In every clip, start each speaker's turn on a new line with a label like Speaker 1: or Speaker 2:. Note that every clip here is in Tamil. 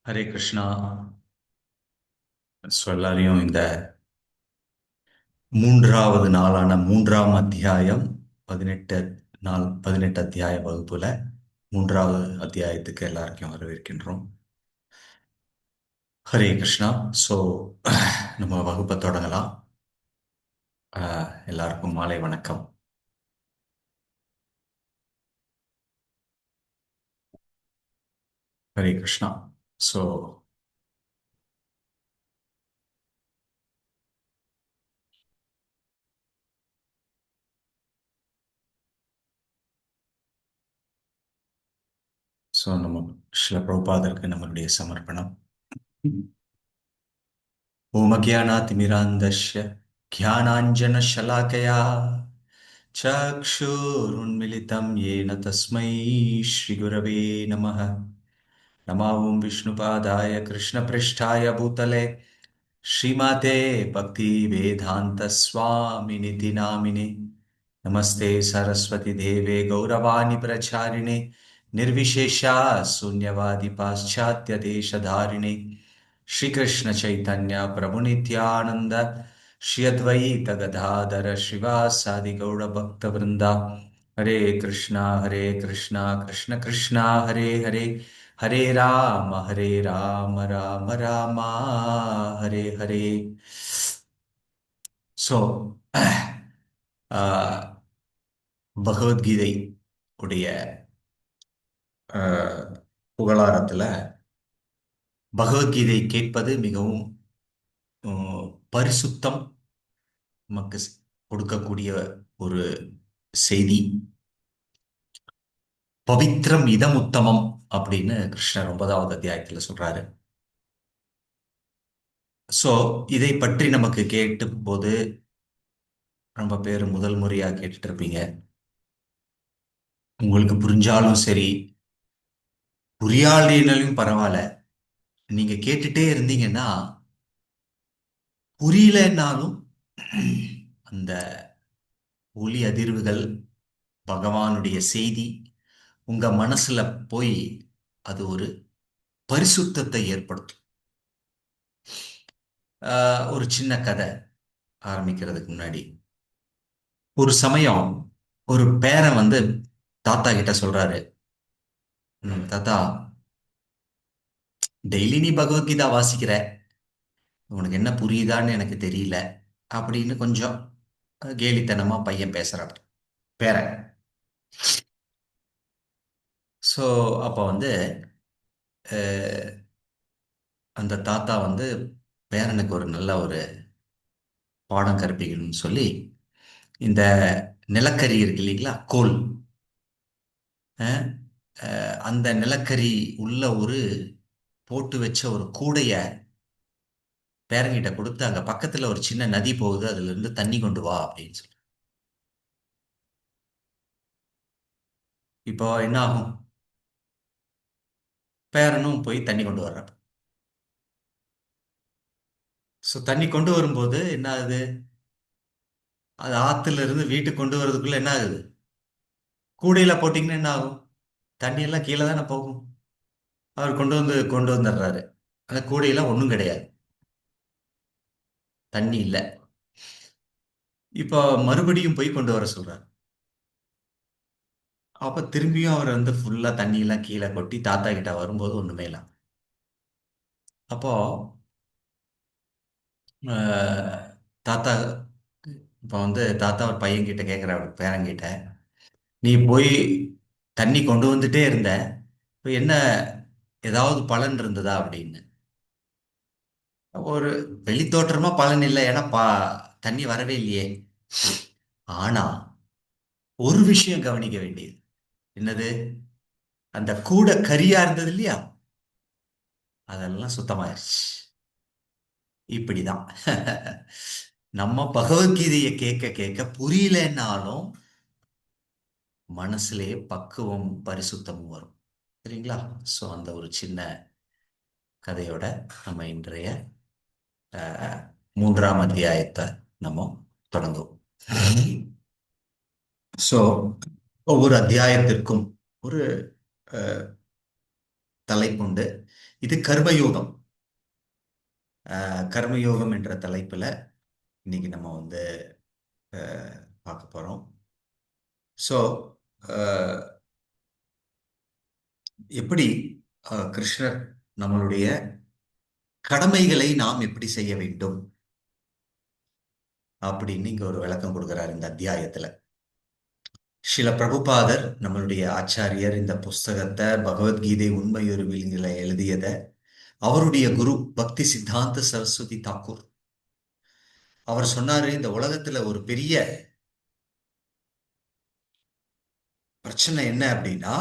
Speaker 1: ஹரே கிருஷ்ணா. எல்லாரையும் இந்த மூன்றாவது நாளான மூன்றாம் அத்தியாயம் 18 18 அத்தியாய வகுப்புல மூன்றாவது அத்தியாயத்துக்கு எல்லாருக்கும் வரவேற்கின்றோம். ஹரே கிருஷ்ணா. ஸோ நம்ம வகுப்பை தொடங்கலாம். எல்லாருக்கும் மாலை வணக்கம். ஹரே கிருஷ்ணா. ஸோ நம்ம ஸ்ரீல பிரபுபாதருக்கு நம்மளுடைய சமர்ப்பணம். ஓம் அஜ்ஞானாதிமிராந்தஸ்ய ज्ञानाञ्जनशलाकया चक्षुरुन्मिलितं येन तस्मै श्रीगुरवे नमः। नमः ॐ विष्णुपादाय कृष्णपृष्ठाय भूतले श्रीमते भक्तिवेदान्तस्वामिनिति नामिने। नमस्ते सरस्वती देवे गौरवाणि प्रचारिणे निर्विशेषा शून्यवादी पाश्चात्य देशधारिणे। श्री कृष्ण चैतन्य प्रभु नित्यानंद श्री अद्वैत गदाधर श्रीवासादि गौड़ भक्त वृंदा। हरे कृष्णा कृष्ण कृष्णा हरे हरे, हरे राम राम राम हरे हरे. ஸோ பகவத்கீதை உடைய ஆஹ், புகழாரத்துல பகவத்கீதை கேட்பது மிகவும் பரிசுத்தம், நமக்கு கொடுக்கக்கூடிய ஒரு செய்தி. பவித்ரம் இதம் உத்தமம் அப்படின்னு கிருஷ்ணர் 9வது அத்தியாயத்துல சொல்றாரு. சோ இதை பற்றி நமக்கு கேட்டும் போது ரொம்ப பேர் முதல் முறையா கேட்டுட்டு இருப்பீங்க. உங்களுக்கு புரிஞ்சாலும் சரி, புரியாளினாலும் பரவாயில்ல, நீங்க கேட்டுட்டே இருந்தீங்கன்னா, புரியலன்னாலும் அந்த ஒலி அதிர்வுகள், பகவானுடைய செய்தி உங்க மனசுல போய் அது ஒரு பரிசுத்தத்தை ஏற்படுத்தும். ஒரு சின்ன கதை ஆரம்பிக்கிறதுக்கு முன்னாடி, ஒரு சமயம் ஒரு பேரன் வந்து தாத்தா கிட்ட சொல்றாரு, தாத்தா, டெய்லி நீ பகவத்கீதா வாசிக்கிற, உனக்கு என்ன புரியுதான்னு எனக்கு தெரியல அப்படின்னு கொஞ்சம் கேலித்தனமா பையன் பேசுறான், பேரன். ஸோ அப்போ வந்து அந்த தாத்தா வந்து பேரனுக்கு ஒரு நல்ல ஒரு பாடம் கற்பிக்கணும்னு சொல்லி, இந்த நிலக்கரி இருக்கு இல்லைங்களா, கோல், அந்த நிலக்கரி உள்ள ஒரு போட்டு வச்ச ஒரு கூடைய பேரங்கிட்ட கொடுத்து, அங்க பக்கத்துல ஒரு சின்ன நதி போகுது, அதுல இருந்து தண்ணி கொண்டு வா அப்படின்னு சொல்லி. இப்போ என்ன ஆகும்? பேரனும் போய் தண்ணி கொண்டு வர்றான். ஸோ தண்ணி கொண்டு வரும்போது என்ன ஆகுது? அது ஆத்துல இருந்து வீட்டுக்கு கொண்டு வர்றதுக்குள்ள என்ன ஆகுது? கூடையில போட்டீங்கன்னா என்ன ஆகும்? தண்ணி எல்லாம் கீழே தானே போகும். அவர் கொண்டு வந்துடுறாரு. அந்த கூடையில ஒன்றும் கிடையாது, தண்ணி இல்லை. இப்போ மறுபடியும் போய் கொண்டு வர சொல்றாரு. அப்ப திரும்பியும் அவர் வந்து ஃபுல்லா தண்ணி எல்லாம் கீழே கொட்டி தாத்தா கிட்ட வரும்போது ஒண்ணுமே இல்லை. அப்போ ஆஹ், தாத்தா இப்போ வந்து தாத்தா ஒரு பையன் கிட்ட கேட்கிறாரு, பேரங்கிட்ட, நீ போய் தண்ணி கொண்டு வந்துட்டே இருந்த, இப்போ என்ன, ஏதாவது பலன் இருந்ததா அப்படின்னு. ஒரு வெளித்தோற்றமா பலன் இல்லை, ஏன்னா தண்ணி வரவே இல்லையே. ஆனா ஒரு விஷயம் கவனிக்க வேண்டியது என்னது? அந்த கூடை கரியா இருந்தது இல்லையா, அதெல்லாம் சுத்தமாயிருச்சு. இப்படிதான் நம்ம பகவத்கீதையை கேட்க கேட்க புரியலன்னாலும் மனசுலே பக்குவம் பரிசுத்தமும் வரும். சரிங்களா? ஸோ அந்த ஒரு சின்ன கதையோட நம்ம இன்றைய மூன்றாம் அத்தியாயத்தை நம்ம தொடங்குவோம். ஸோ ஒவ்வொரு அத்தியாயத்திற்கும் ஒரு தலைப்புண்டு. இது கர்மயோகம். கர்மயோகம் என்ற தலைப்புல இன்னைக்கு நம்ம வந்து பார்க்க போறோம். ஸோ எப்படி கிருஷ்ணர் நம்மளுடைய கடமைகளை நாம் எப்படி செய்ய வேண்டும் அப்படின்னு இங்க ஒரு விளக்கம் கொடுக்கிறார் இந்த அத்தியாயத்துல. ஸ்ரீல பிரபுபாதர் நம்மளுடைய ஆச்சாரியர் இந்த புஸ்தகத்தை பகவத்கீதை உண்மையுருவில்களை எழுதியத அவருடைய குரு பக்தி சித்தாந்த சரஸ்வதி தாக்கூர் அவர் சொன்னாரு, இந்த உலகத்துல ஒரு பெரிய பிரச்சனை என்ன அப்படின்னா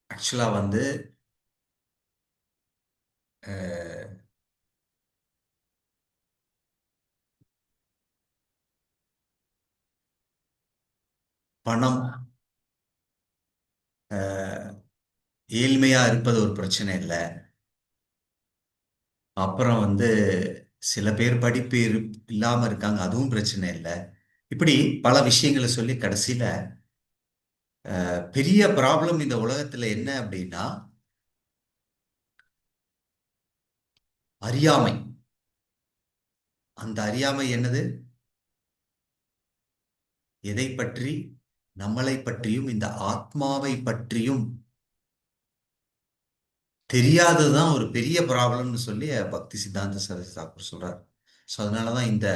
Speaker 1: ஆக்சுவலா வந்து பணம், ஏழ்மையா இருப்பது ஒரு பிரச்சனை இல்லை. அப்புறம் வந்து சில பேர் படிப்பு இல்லாம இருக்காங்க, அதுவும் பிரச்சனை இல்லை. இப்படி பல விஷயங்களை சொல்லி கடைசியில பெரிய ப்ராப்ளம் இந்த உலகத்துல என்ன அப்படின்னா அறியாமை. அந்த அறியாமை என்னது? எதை பற்றி? நம்மளை பற்றியும் இந்த ஆத்மாவை பற்றியும் தெரியாததுதான் ஒரு பெரிய ப்ராப்ளம்னு சொல்லி பக்தி சித்தாந்த சரஸ்வதி தாக்கூர் சொல்றார். ஸோ அதனாலதான் இந்த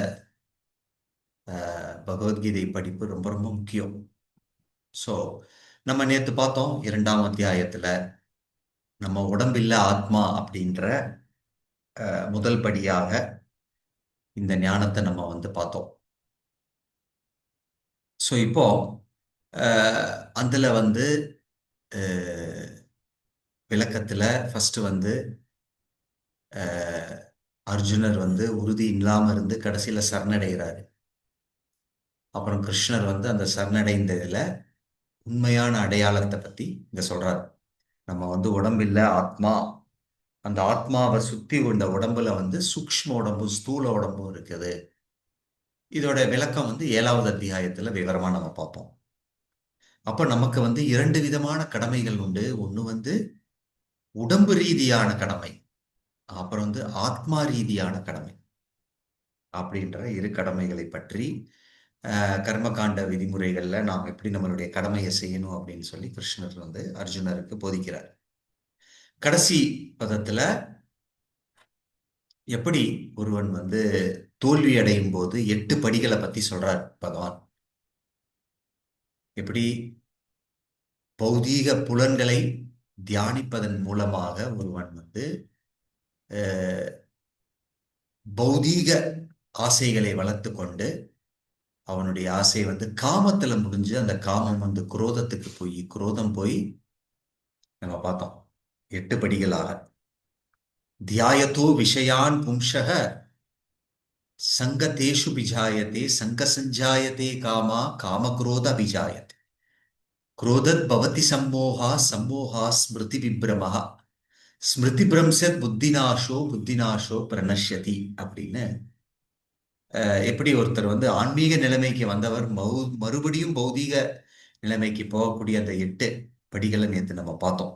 Speaker 1: பகவத்கீதை படிப்பு ரொம்ப ரொம்ப முக்கியம். ஸோ நம்ம நேற்று பார்த்தோம் 2ஆம் அத்தியாயத்துல நம்ம உடம்பில்ல ஆத்மா அப்படின்ற முதல் படியாக இந்த ஞானத்தை நம்ம வந்து பார்த்தோம். ஸோ இப்போ அதுல வந்து விளக்கத்துல ஃபர்ஸ்ட் வந்து அர்ஜுனர் வந்து உறுதி இல்லாம இருந்து கடைசியில சரணடைகிறாரு. அப்புறம் கிருஷ்ணர் வந்து அந்த சரணடைந்ததுல உண்மையான அடையாளத்தை பத்தி இங்க சொல்றாரு. நம்ம வந்து உடம்பில்ல ஆத்மா, அந்த ஆத்மாவை சுத்தி இந்த உடம்புல வந்து சூக்ஷ்ம உடம்பு ஸ்தூல உடம்பும் இருக்குது. இதோட விளக்கம் வந்து 7வது அத்தியாயத்துல விவரமா நம்ம பார்ப்போம். அப்ப நமக்கு வந்து 2 விதமான கடமைகள் உண்டு. ஒண்ணு வந்து உடம்பு ரீதியான கடமை, அப்புறம் வந்து ஆத்மா ரீதியான கடமை அப்படின்ற 2 கடமைகளை பற்றி கர்மகாண்ட விதிமுறைகள்ல நாம் எப்படி நம்மளுடைய கடமையை செய்யணும் அப்படின்னு சொல்லி கிருஷ்ணர் வந்து அர்ஜுனருக்கு போதிக்கிறார். கடைசி பதத்துல எப்படி ஒருவன் வந்து தோல்வி அடையும் போது 8 படிகளை பத்தி சொல்றார் பகவான். எப்படி பௌதீக புலன்களை தியானிப்பதன் மூலமாக ஒருவன் வந்து பௌதீக ஆசைகளை வளர்த்து கொண்டு அவனுடைய ஆசை வந்து காமத்துல முடிஞ்சு அந்த காமம் வந்து குரோதத்துக்கு போய் குரோதம் போய் நம்ம பார்த்தோம் 8 படிகளாக. தியாயத்தோ விஷயான் பும்சக சங்கதேஷு பிஜாயத்தே சங்க சஞ்சாயத்தே காமா காமக்ரோத பிஜாயத்தே குரோதத் பவதி சம்மோகா சம்மோகா ஸ்மிருதி விப்ரமஹா ஸ்மிருதி பிரம்சத் புத்திநாசோ புத்திநாசோ பிரணஷ்யதி அப்படின்னு எப்படி ஒருத்தர் வந்து ஆன்மீக நிலைமைக்கு வந்தவர் மறுபடியும் பௌதீக நிலைமைக்கு போகக்கூடிய அந்த 8 படிகளை நேற்று நம்ம பார்த்தோம்.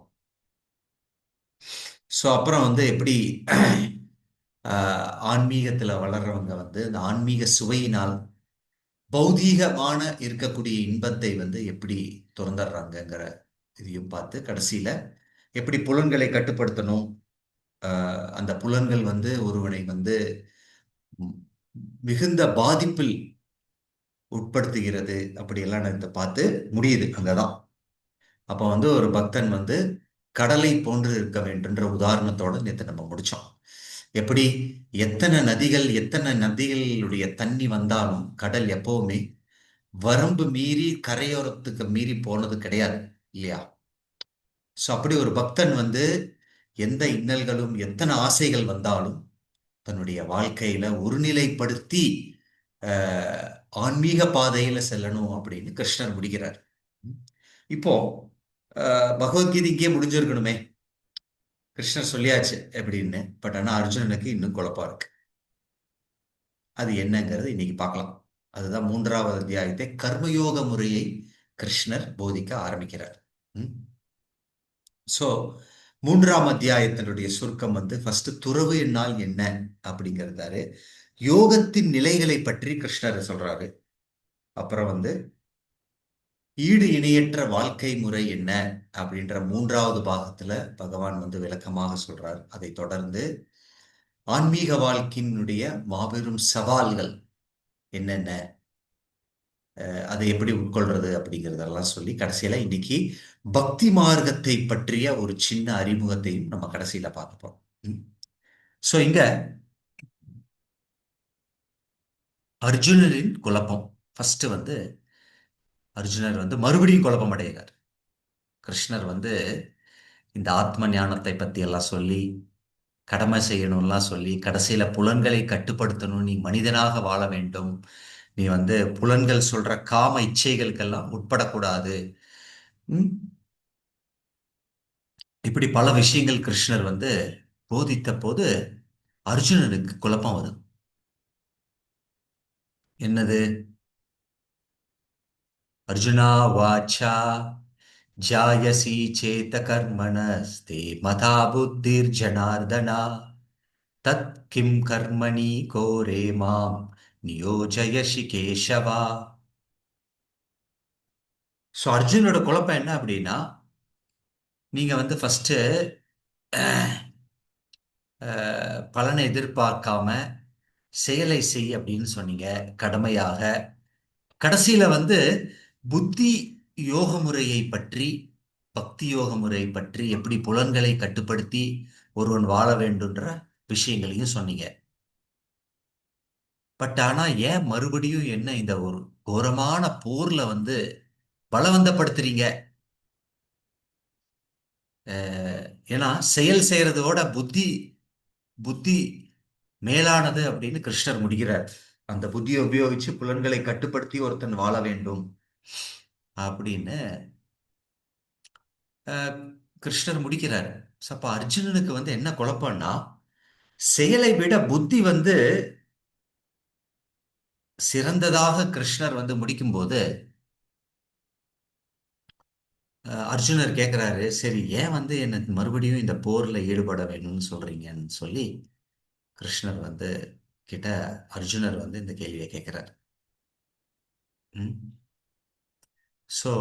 Speaker 1: ஸோ அப்புறம் வந்து எப்படி ஆன்மீகத்துல வளர்றவங்க வந்து அந்த ஆன்மீக சுவையினால் பௌதீகமான இருக்கக்கூடிய இன்பத்தை வந்து எப்படி துறந்துடுறாங்கங்கிற இதையும் பார்த்து கடைசியில எப்படி புலன்களை கட்டுப்படுத்தணும், அந்த புலன்கள் வந்து ஒருவனை வந்து மிகுந்த பாதிப்பில் உட்படுத்துகிறது அப்படியெல்லாம் இதை பார்த்து முடியுது அங்கதான். அப்ப வந்து ஒரு பக்தன் வந்து கடலை போன்று இருக்க வேண்டும்ன்ற உதாரணத்தோட நேற்று நம்ம முடிச்சோம். எப்படி எத்தனை நதிகளுடைய தண்ணி வந்தாலும் கடல் எப்பவுமே வரம்பு மீறி கரையோரத்துக்கு மீறி போனது கிடையாது இல்லையா? ஸோ அப்படி ஒரு பக்தன் வந்து எந்த இன்னல்களும் எத்தனை ஆசைகள் வந்தாலும் தன்னுடைய வாழ்க்கையில ஒருநிலைப்படுத்தி ஆன்மீக பாதையில செல்லணும் அப்படின்னு கிருஷ்ணர் முடிக்கிறார். இப்போ பகவத்கீதைக்கே முடிஞ்சிருக்கணுமே, கிருஷ்ணர் சொல்லியாச்சு எப்படின்னு. பட் ஆனா அர்ஜுனனுக்கு இன்னும் குழப்பம் இருக்கு. அது என்னங்கிறது இன்னைக்கு பார்க்கலாம். அதுதான் 3வது அத்தியாயத்தை கர்மயோக முறையை கிருஷ்ணர் போதிக்க ஆரம்பிக்கிறார். சோ மூன்றாம் அத்தியாயத்தினுடைய சுருக்கம் வந்து ஃபர்ஸ்ட் துறவு என்னால் என்ன அப்படிங்கிறதாரு. யோகத்தின் நிலைகளை பற்றி கிருஷ்ணர் சொல்றாரு. அப்புறம் வந்து ஈடு இணையற்ற வாழ்க்கை முறை என்ன அப்படின்ற மூன்றாவது பாகத்துல பகவான் வந்து விளக்கமாக சொல்றார். அதை தொடர்ந்து ஆன்மீக வாழ்க்கையினுடைய மாபெரும் சவால்கள் என்னென்ன, அதை எப்படி உட்கொள்றது அப்படிங்கிறதெல்லாம் சொல்லி கடைசியில இன்னைக்கு பக்தி மார்க்கத்தை பற்றிய ஒரு சின்ன அறிமுகத்தையும் நம்ம கடைசியில பார்க்க போறோம். சோ இங்க அர்ஜுனரின் குழப்பம். ஃபர்ஸ்ட் வந்து அர்ஜுனர் வந்து மறுபடியும் குழப்பம் அடைகிறார். கிருஷ்ணர் வந்து இந்த ஆத்ம ஞானத்தை பத்தி எல்லாம் சொல்லி கடமை செய்யணும்லாம் சொல்லி கடைசியில புலன்களை கட்டுப்படுத்தணும், நீ மனிதனாக வாழ வேண்டும், நீ வந்து புலன்கள் சொல்ற காம இச்சைகளுக்கெல்லாம் உட்படக்கூடாது. ம்? இப்படி பல விஷயங்கள் கிருஷ்ணர் வந்து போதித்த போது அர்ஜுனனுக்கு குழப்பம் வரும். என்னது? அர்ஜுனா வாச்சா ஜாயசி சேத கர்மணஸ்தே மதா புத்திர் ஜனார்தனா தத் கிம் கர்மணி கோரே மாம் நியோஜயசி கேசவா. ஸோ அர்ஜுனோட குழப்பம் என்ன அப்படின்னா, நீங்க வந்து ஃபர்ஸ்ட் பலனை எதிர்பார்க்காம செயலை செய் அப்படின்னு சொன்னீங்க கடமையாக. கடைசியில வந்து புத்தி யோக முறையை பற்றி, பக்தி யோக முறை பற்றி எப்படி புலன்களை கட்டுப்படுத்தி ஒருவன் வாழ வேண்டுன்ற விஷயங்களையும் சொன்னீங்க. பட் ஆனா ஏன் மறுபடியும் என்ன இந்த ஒரு கோரமான போர்ல வந்து பலவந்தப்படுத்துறீங்க? ஏன்னா செயல் செய்யறதோட புத்தி புத்தி மேலானது அப்படின்னு கிருஷ்ணர் முடிகிறார். அந்த புத்தியை உபயோகிச்சு புலன்களை கட்டுப்படுத்தி ஒருத்தன் வாழ வேண்டும் அப்படின்னு அஹ், கிருஷ்ணர் முடிக்கிறார். அப்ப அர்ஜுனனுக்கு வந்து என்ன குழப்பம்னா, செயலை விட புத்தி வந்து சிறந்ததாக கிருஷ்ணர் வந்து முடிக்கும்போது அர்ஜுனர் கேட்கிறாரு, சரி ஏன் வந்து என்ன மறுபடியும் இந்த போர்ல ஈடுபட வேணும்னு சொல்றீங்கன்னு சொல்லி கிருஷ்ணர் வந்து கிட்ட அர்ஜுனர் வந்து இந்த கேள்வியை கேட்கிறார். ஸோ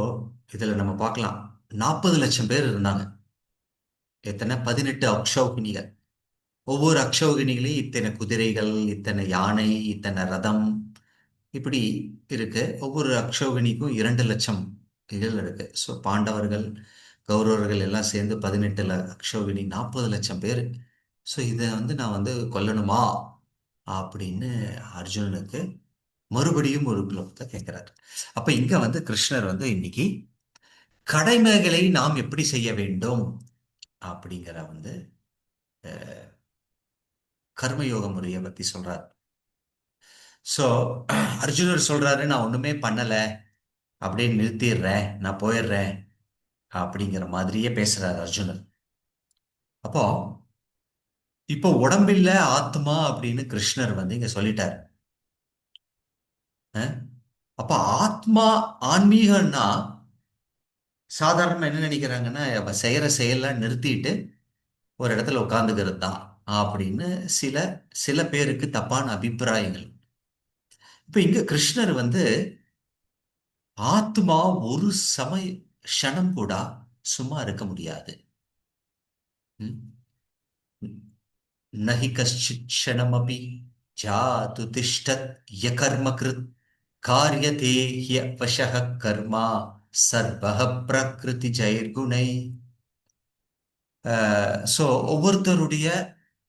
Speaker 1: இதுல நம்ம பார்க்கலாம், 40 லட்சம் பேர் இருந்தாங்க. எத்தனை? 18 அக்ஷௌகிணிகள். ஒவ்வொரு அக்ஷௌகிணிகளையும் இத்தனை குதிரைகள், இத்தனை யானை, இத்தனை ரதம், இப்படி இருக்கு. ஒவ்வொரு அக்ஷௌகிணிக்கும் 2 லட்சம் இதுகள் இருக்கு. ஸோ பாண்டவர்கள் கௌரவர்கள் எல்லாம் சேர்ந்து 18 அக்ஷௌகிணி, 40 லட்சம் பேர். ஸோ இதை வந்து நான் வந்து கொல்லணுமா அப்படின்னு அர்ஜுனனுக்கு மறுபடியும் ஒரு குழப்பத்தை கேட்கிறார். அப்ப இங்க வந்து கிருஷ்ணர் வந்து இன்னைக்கு கடமைகளை நாம் எப்படி செய்ய வேண்டும் அப்படிங்கிற வந்து கர்மயோக முறையை பத்தி சொல்றார். சோ அர்ஜுனர் சொல்றாரு, நான் ஒண்ணுமே பண்ணல, அப்படியே நிறுத்திடுறேன், நான் போயிடுறேன் அப்படிங்கிற மாதிரியே பேசுறாரு அர்ஜுனர். அப்போ இப்போ உடம்பில்ல ஆத்மா அப்படின்னு கிருஷ்ணர் வந்து இங்க சொல்லிட்டார். அஹ்? அப்ப ஆத்மா ஆன்மீகம்னா சாதாரணமா என்ன நினைக்கிறாங்கன்னா, அவ செய்யற செயலாம் நிறுத்திட்டு ஒரு இடத்துல உட்கார்ந்துக்கிறது தான் அப்படின்னு சில சில பேருக்கு தப்பான அபிப்பிராயங்கள். இப்ப இங்க கிருஷ்ணர் வந்து ஆத்மா ஒரு சமய க்ஷணம் கூட சும்மா இருக்க முடியாது. ம்? நஹி கஷ்டித் க்ஷணமபி ஜாது திஷ்டத் யகர்ம கிருத் காரியதே ஹ்யவசஹ கர்மா சர்வஹ பிரகிருதி ஜெயர்குணை. சோ ஒவ்வொருத்தருடைய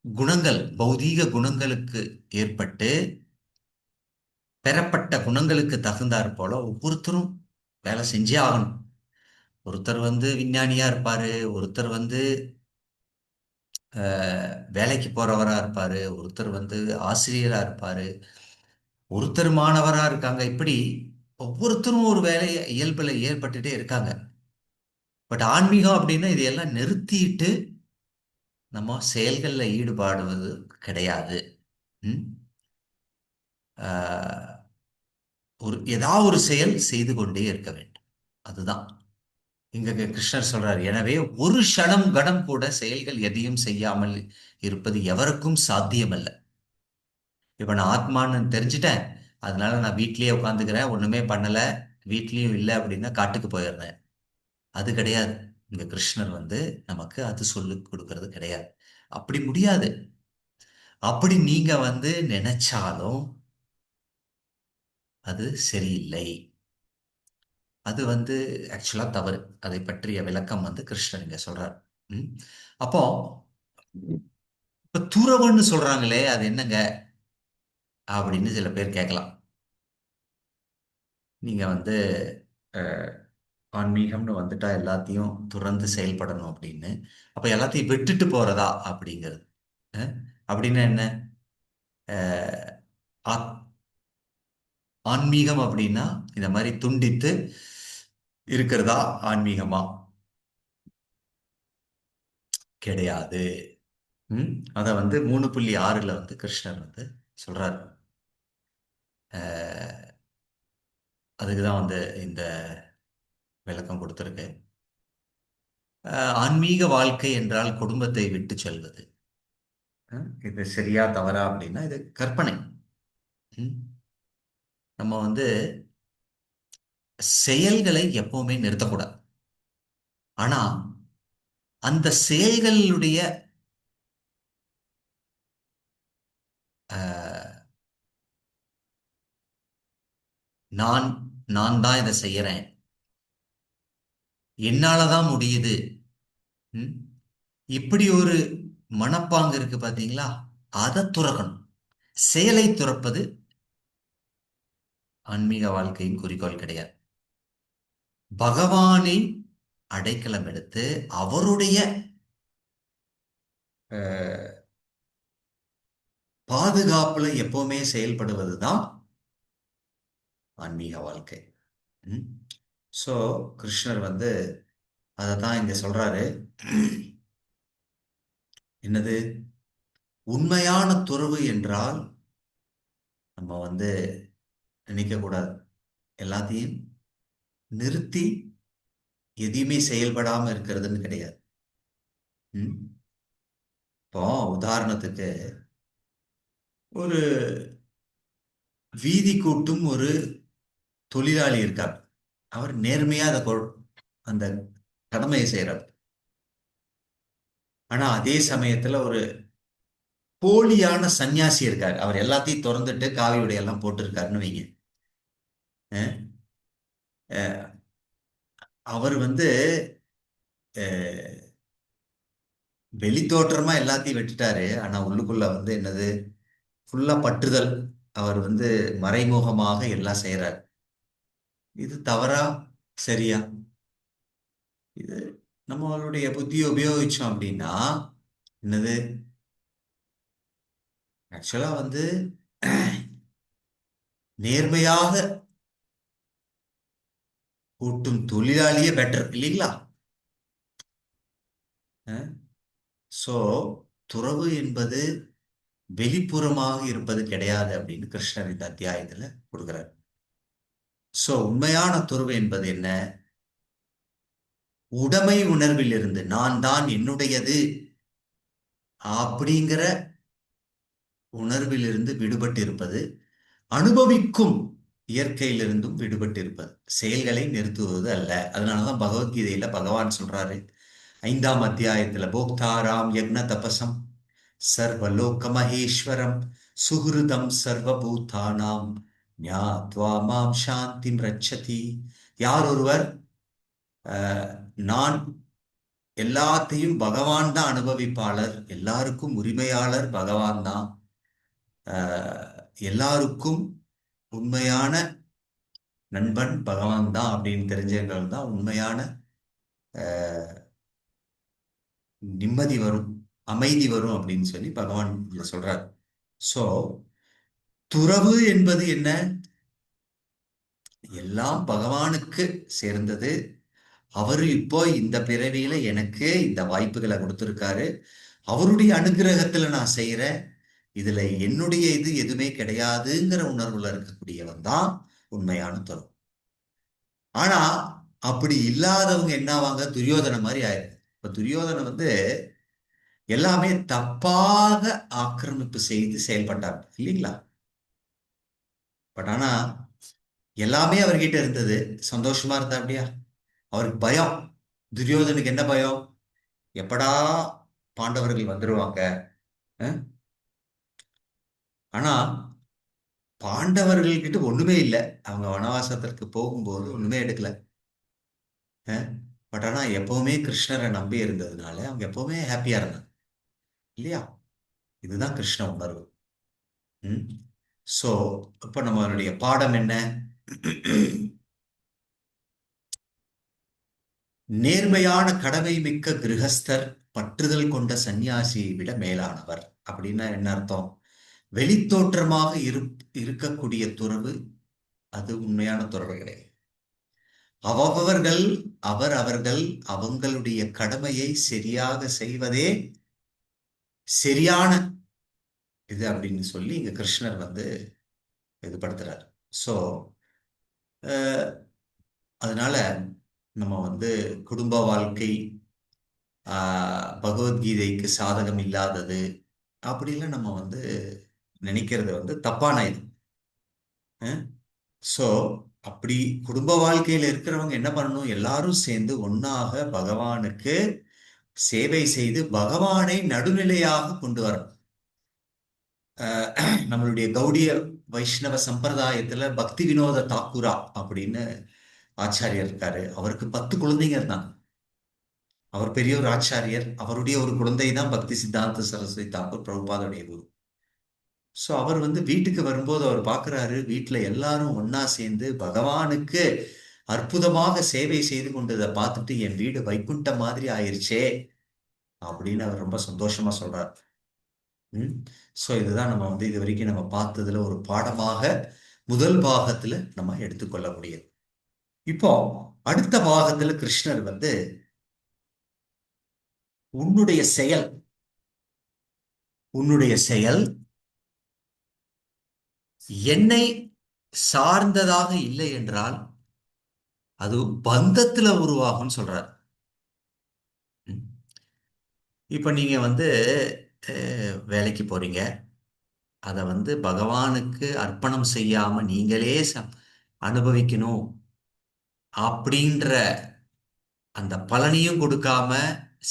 Speaker 1: குணங்கள் பௌதீக குணங்களுக்கு ஏற்பட்டு பெறப்பட்ட குணங்களுக்கு தகுந்தாற் போல ஒவ்வொருத்தரும் வேலை செஞ்சே ஆகணும். ஒருத்தர் வந்து விஞ்ஞானியா இருப்பாரு, ஒருத்தர் வந்து வேலைக்கு போறவரா இருப்பாரு, ஒருத்தர் வந்து ஆசிரியரா இருப்பாரு, ஒருத்தர் மாணவரா இருக்காங்க. இப்படி ஒவ்வொருத்தரும் ஒரு வேலையை இயல்புல ஏற்பட்டுட்டே இருக்காங்க. பட் ஆன்மீகம் அப்படின்னா இதையெல்லாம் நிறுத்திட்டு நம்ம செயல்களில் ஈடுபாடுவது கிடையாது. ம்? ஆஹ், ஏதாவது ஒரு செயல் செய்து கொண்டே இருக்க வேண்டும். அதுதான் இங்க கிருஷ்ணர் சொல்றார். எனவே ஒரு க்ஷணம் கணம் கூட செயல்கள் எதையும் செய்யாமல் இருப்பது எவருக்கும் சாத்தியமல்ல. இப்ப நான் ஆத்மான்னு தெரிஞ்சுட்டேன், அதனால நான் வீட்லயே உட்காந்துக்கிறேன், ஒண்ணுமே பண்ணல, வீட்லயும் இல்லை அப்படின்னா காட்டுக்கு போயிடுறேன். அது கிடையாது. இங்க கிருஷ்ணர் வந்து நமக்கு அது சொல்லிக் கொடுக்கறது கிடையாது. அப்படி முடியாது. அப்படி நீங்க வந்து நினைச்சாலும் அது சரியில்லை. அது வந்து ஆக்சுவலா தவறு. அதை பற்றிய விளக்கம் வந்து கிருஷ்ணர் இங்க சொல்றார். ம். அப்போ இப்ப துறவன்னு சொல்றாங்களே அது என்னங்க அப்படின்னு சில பேர் கேட்கலாம். நீங்க வந்து அஹ், ஆன்மீகம்னு வந்துட்டா எல்லாத்தையும் துறந்து செயல்படணும் அப்படின்னு. அப்ப எல்லாத்தையும் விட்டுட்டு போறதா அப்படிங்கிறது. அஹ், அப்படின்னா என்ன? அஹ், ஆத்- ஆன்மீகம் அப்படின்னா இந்த மாதிரி துண்டித்து இருக்கிறதா ஆன்மீகமா? கிடையாது. ம். அத வந்து 3.6ல வந்து கிருஷ்ணர் வந்து சொல்றாரு. அஹ், அதுக்குதான் வந்து இந்த விளக்கம் கொடுத்திருக்கு. ஆன்மீக வாழ்க்கை என்றால் குடும்பத்தை விட்டு செல்வது. இது சரியா தவறா அப்படின்னா இது கற்பனை. ம். நம்ம வந்து செயல்களை எப்பவுமே நிறுத்தக்கூடாது. ஆனா அந்த செயல்களுடைய அஹ், நான் நான் தான் இதை செய்யறேன், என்னாலதான் முடியுது. ம். இப்படி ஒரு மனப்பாங்கு இருக்கு பாத்தீங்களா? அதை துறக்கணும். செயலை துறப்பது ஆன்மீக வாழ்க்கையின் குறிக்கோள் கிடையாது. பகவானை அடைக்கலம் எடுத்து அவருடைய அஹ், பாதுகாப்புல எப்பவுமே செயல்படுவதுதான் ஆன்மீக வாழ்க்கை. ம். சோ கிருஷ்ணர் வந்து அதை தான் இங்க சொல்றாரு. என்னது? உண்மையான துறவு என்றால் நம்ம வந்து நினைக்க கூடாது எல்லாத்தையும் நிறுத்தி எதையுமே செயல்படாம இருக்கிறதுன்னு கிடையாது. ம். இப்போ உதாரணத்துக்கு ஒரு வீதி கூட்டும் ஒரு தொழிலாளி இருக்கார். அவர் நேர்மையா அந்த கடமையை செய்யறார். ஆனா அதே சமயத்துல ஒரு போலியான சன்னியாசி இருக்காரு. அவர் எல்லாத்தையும் திறந்துட்டு காவி உடையெல்லாம் போட்டு இருக்காருன்னு வைங்க. அஹ் அஹ் அவர் வந்து அஹ் வெளி தோற்றமா எல்லாத்தையும் விட்டுட்டாரு. ஆனா உள்ளுக்குள்ள வந்து என்னது? ஃபுல்லா பற்றுதல். அவர் வந்து மறைமுகமாக எல்லாம் செய்யறார். இது தவறா சரியா? இது நம்மளுடைய புத்தியை உபயோகிச்சோம் அப்படின்னா என்னது? ஆக்சுவலா வந்து நேர்மையாக கூட்டும் தொழிலாளியே பெட்டர் இல்லைங்களா? சோ துறவு என்பது வெளிப்புறமாக இருப்பது கிடையாது அப்படின்னு கிருஷ்ணர் இந்த அத்தியாயத்துல கொடுக்கிறார். சோ உண்மையான துறவு என்பது என்ன? உடைமை உணர்வில் இருந்து நான் தான் என்னுடையது அப்படிங்கிற உணர்விலிருந்து விடுபட்டு இருப்பது, அனுபவிக்கும் இயற்கையிலிருந்தும் விடுபட்டு இருப்பது, செயல்களை நிறுத்துவது அல்ல. அதனாலதான் பகவத்கீதையில பகவான் சொல்றாரு 5ஆம் அத்தியாயத்துல போக்தாராம் யக்ன தபசம் சர்வலோக மகேஸ்வரம் சுஹ்ருதம் சர்வபூதானாம் ஞாத்வா மாம் சாந்திம் ரட்சதி. யார் ஒருவர் நான் எல்லாத்தையும் பகவான் தான் அனுபவிப்பாளர், எல்லாருக்கும் உரிமையாளர் பகவான் தான், எல்லாருக்கும் உண்மையான நண்பன் பகவான் தான் அப்படின்னு தெரிஞ்சவர்கள் தான் உண்மையான நிம்மதி வரும், அமைதி வரும் அப்படின்னு சொல்லி பகவான் இதுல சொல்றார். சோ துறவு என்பது என்ன? எல்லாம் பகவானுக்கு சேர்ந்தது. அவரு இப்போ இந்த பிறவியில எனக்கு இந்த வாய்ப்புகளை கொடுத்திருக்காரு. அவருடைய அனுகிரகத்துல நான் செய்யறேன். இதுல என்னுடைய இது எதுவுமே கிடையாதுங்கிற உணர்வுல இருக்கக்கூடியவன் தான் உண்மையான துறவு. ஆனா அப்படி இல்லாதவங்க என்ன ஆவாங்க? துரியோதன மாதிரி ஆயிரும். இப்ப துரியோதனன் வந்து எல்லாமே தப்பாக ஆக்கிரமிப்பு செய்து செயல்பட்டார் இல்லைங்களா? பட் ஆனா எல்லாமே அவர்கிட்ட இருந்தது. சந்தோஷமா இருந்தா அப்படியா? அவருக்கு பயம். துரியோதனுக்கு என்ன பயம்? எப்படா பாண்டவர்கள் வந்துருவாங்க? அஹ்? ஆனா பாண்டவர்கள் கிட்ட ஒண்ணுமே இல்லை. அவங்க வனவாசத்திற்கு போகும்போது ஒண்ணுமே எடுக்கல. பட் ஆனா எப்பவுமே கிருஷ்ணரை நம்பி இருந்ததுனால அவங்க எப்பவுமே ஹாப்பியா இருந்தாங்க இல்லையா? இதுதான் கிருஷ்ண உணர்வு. ம். சோ இப்ப நம்மளுடைய பாடம் என்ன? நேர்மையான கடமை மிக்க கிருஹஸ்தர் பற்றுதல் கொண்ட சந்நியாசியை விட மேலானவர். அப்படின்னா என்ன அர்த்தம்? வெளித்தோற்றமாக இருக்கக்கூடிய துறவு அது உண்மையான துறவு கிடையாது. அவரவர்கள் அவர்கள் அவங்களுடைய கடமையை சரியாக செய்வதே சரியான இது அப்படின்னு சொல்லி இங்க கிருஷ்ணர் வந்து இது படுத்துறாரு. சோ அதனால நம்ம வந்து குடும்ப வாழ்க்கை பகவத்கீதைக்கு சாதகம் இல்லாதது அப்படிலாம் நம்ம வந்து நினைக்கிறது வந்து தப்பான இது. சோ அப்படி குடும்ப வாழ்க்கையில இருக்கிறவங்க என்ன பண்ணணும்? எல்லாரும் சேர்ந்து ஒன்னாக பகவானுக்கு சேவை செய்து பகவானை நடுநிலையாக கொண்டு வரணும். நம்மளுடைய கௌடிய வைஷ்ணவ சம்பிரதாயத்துல பக்தி வினோத தாக்குரா அப்படின்னு ஆச்சாரியர் இருக்காரு. அவருக்கு 10 குழந்தைங்க இருந்தாங்க. அவர் பெரிய ஒரு ஆச்சாரியர். அவருடைய ஒரு குழந்தை தான் பக்தி சித்தாந்த சரஸ்வதி தாக்கூர், பிரபுபாதுடைய குரு. சோ அவர் வந்து வீட்டுக்கு வரும்போது அவர் பார்க்கிறாரு, வீட்டுல எல்லாரும் ஒன்னா சேர்ந்து பகவானுக்கு அற்புதமாக சேவை செய்து கொண்டதை பார்த்துட்டு என் வீடு வைகுண்டம் மாதிரி ஆயிருச்சே அப்படின்னு அவர் ரொம்ப சந்தோஷமா சொல்றார். ம். சோ இதுதான் நம்ம வந்து இது வரைக்கும் நம்ம பார்த்ததுல ஒரு பாடமாக முதல் பாகத்துல நம்ம எடுத்துக்கொள்ள முடியும். இப்போ அடுத்த பாகத்துல கிருஷ்ணர் வந்து உன்னுடைய செயல் உன்னுடைய செயல் என்னை சார்ந்ததாக இல்லை என்றால் அது பந்தத்துல உருவாகும்னு சொல்றார். ம். இப்ப நீங்க வந்து வேலைக்கு போறீங்க. அதை வந்து பகவானுக்கு அர்ப்பணம் செய்யாம நீங்களே அனுபவிக்கணும் அப்படின்ற அந்த பலனையும் கொடுக்காம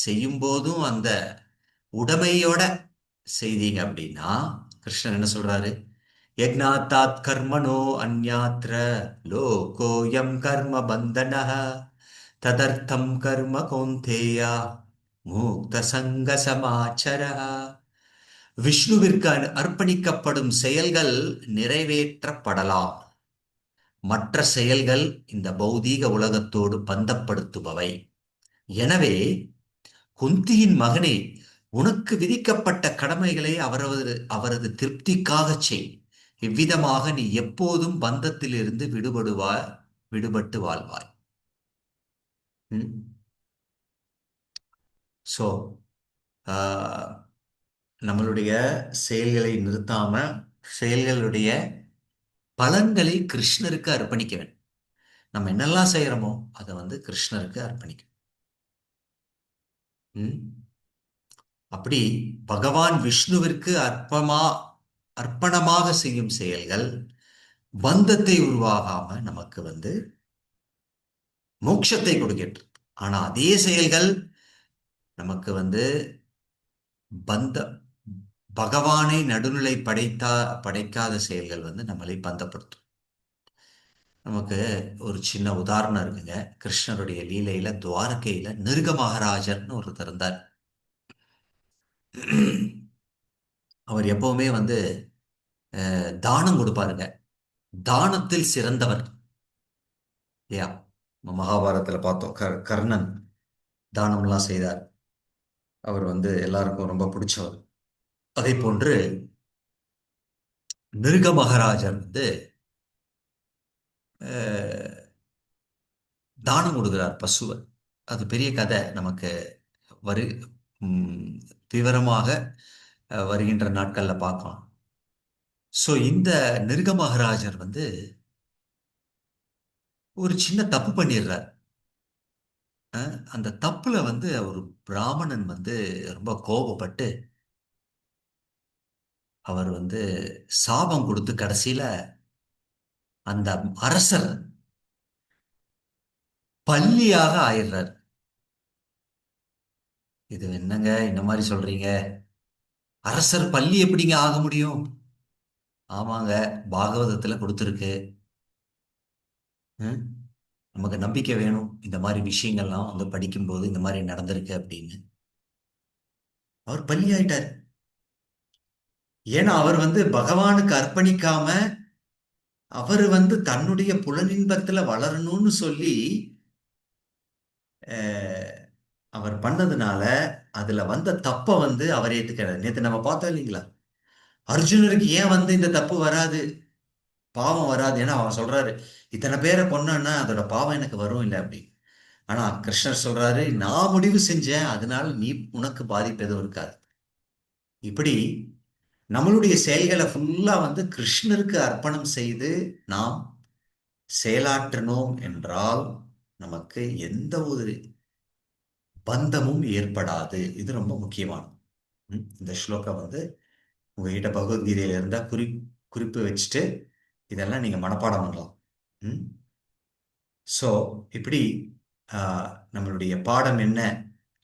Speaker 1: செய்யும் போதும் அந்த உடமையோட செய்தீங்க அப்படின்னா கிருஷ்ணன் என்ன சொல்றாரு? யக்ஞாத்தாத் கர்மணோ அந்யாத்ர லோகோயம் கர்ம பந்தனஹ ததர்த்தம் கர்ம கௌந்தேயா மூக்த சங்க சமாச்சரஹ. விஷ்ணுவிற்கு அர்ப்பணிக்கப்படும் செயல்கள் நிறைவேற்றப்படலாம். மற்ற செயல்கள் இந்த பௌதீக உலகத்தோடு பந்தப்படுத்துபவை. எனவே குந்தியின் மகனே, உனக்கு விதிக்கப்பட்ட கடமைகளை அவரது அவரது திருப்திக்காகச் செய். இவ்விதமாக நீ எப்போதும் பந்தத்திலிருந்து விடுபட்டு வாழ்வாய். சோ நம்மளுடைய செயல்களை நிறுத்தாம செயல்களுடைய பலன்களை கிருஷ்ணருக்கு அர்ப்பணிக்க வேண்டும். நம்ம என்னெல்லாம் செய்யறோமோ அதை வந்து கிருஷ்ணருக்கு அர்ப்பணிக்கணும். அப்படி பகவான் விஷ்ணுவிற்கு அர்ப்பணமாக செய்யும் செயல்கள் பந்தத்தை உருவாகாம நமக்கு வந்து மோட்சத்தை கொடுக்கின்றது. ஆனா அதே செயல்கள் நமக்கு வந்து பந்த பகவானை நடுநிலை படைக்காத செயல்கள் வந்து நம்மளை பந்தப்படுத்தும். நமக்கு ஒரு சின்ன உதாரணம் இருக்குங்க. கிருஷ்ணருடைய லீலையில துவாரகையில நிருக மகாராஜர்னு ஒருத்தர் இருந்தார். அவர் எப்பவுமே வந்து தானம் கொடுப்பாருங்க. தானத்தில் சிறந்தவர் இல்லையா? மகாபாரதத்துல பார்த்தோம். கர்ணன் தானம்லாம் செய்தார். அவர் வந்து எல்லாருக்கும் ரொம்ப பிடிச்சவர். அதே போன்று நிருக மகாராஜர் வந்து தானம் கொடுக்கிறார் பசுவை. அது பெரிய கதை. நமக்கு வரு விவரமாக வருகின்ற நாட்கள்ல பார்க்கலாம். சோ இந்த நிருக மகாராஜர் வந்து ஒரு சின்ன தப்பு பண்ணிடுறார். அந்த தப்புல வந்து ஒரு பிராமணன் வந்து ரொம்ப கோபப்பட்டு அவர் வந்து சாபம் கொடுத்து கடைசியில அந்த அரசர் பல்லியாக ஆயிடுறார். இது என்னங்க இந்த மாதிரி சொல்றீங்க? அரசர் பல்லி எப்படிங்க ஆக முடியும்? ஆமாங்க, பாகவதத்துல கொடுத்துருக்கு. ம்? நமக்கு நம்பிக்கை வேணும், இந்த மாதிரி விஷயங்கள்லாம் வந்து படிக்கும்போது இந்த மாதிரி நடந்திருக்கு அப்படின்னு. அவர் பல்லி ஆயிட்டார். ஏன்னா அவர் வந்து பகவானுக்கு அர்ப்பணிக்காம அவர் வந்து தன்னுடைய புலனின்பத்துல வளரணும்னு சொல்லி அஹ், அவர் பண்ணதுனால அதுல வந்த தப்ப வந்து அவர் ஏத்துக்கிறார். நேத்து நம்ம பார்த்தோம் இல்லைங்களா? அர்ஜுனருக்கு ஏன் வந்து இந்த தப்பு வராது, பாவம் வராது? ஏன்னா அவன் சொல்றாரு, இத்தனை பேரை கொன்னேன்னா அதோட பாவம் எனக்கு வரும் இல்லை அப்படி. ஆனா கிருஷ்ணர் சொல்றாரு, நான் முடிவு செஞ்சேன், அதனால நீ உனக்கு பாதிப்பு எதுவும் இருக்காது. இப்படி நம்மளுடைய செயல்களை ஃபுல்லா வந்து கிருஷ்ணருக்கு அர்ப்பணம் செய்து நாம் செயலாற்றினோம் என்றால் நமக்கு எந்த ஒரு பந்தமும் ஏற்படாது. இது ரொம்ப முக்கியமானது. இந்த ஸ்லோகம் வந்து உங்ககிட்ட பகவத்கீதையில இருந்தா குறிப்பு வச்சுட்டு இதெல்லாம் நீங்க மனப்பாடம் பண்ணலாம். ம் ஸோ இப்படி நம்மளுடைய பாடம் என்ன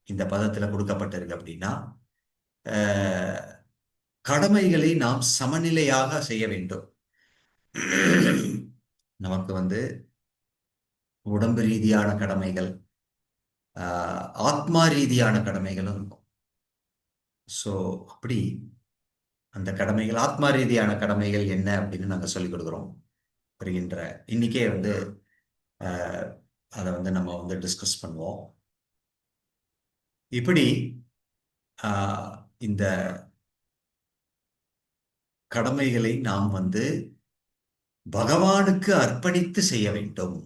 Speaker 1: இந்த பதத்துல கொடுக்கப்பட்டிருக்கு அப்படின்னா, ஆஹ், கடமைகளை நாம் சமநிலையாக செய்ய வேண்டும். நமக்கு வந்து உடம்பு ரீதியான கடமைகள், ஆத்மா ரீதியான கடமைகளும் இருக்கும். ஸோ அப்படி அந்த கடமைகள், ஆத்மா ரீதியான கடமைகள் என்ன அப்படின்னு நாங்கள் சொல்லிக் கொடுக்குறோம். வருகின்ற இன்னைக்கே வந்து ஆஹ், அதை வந்து நம்ம வந்து டிஸ்கஸ் பண்ணுவோம். இப்படி ஆஹ், இந்த கடமைகளை நாம் வந்து பகவானுக்கு அர்ப்பணித்து செய்ய வேண்டும்.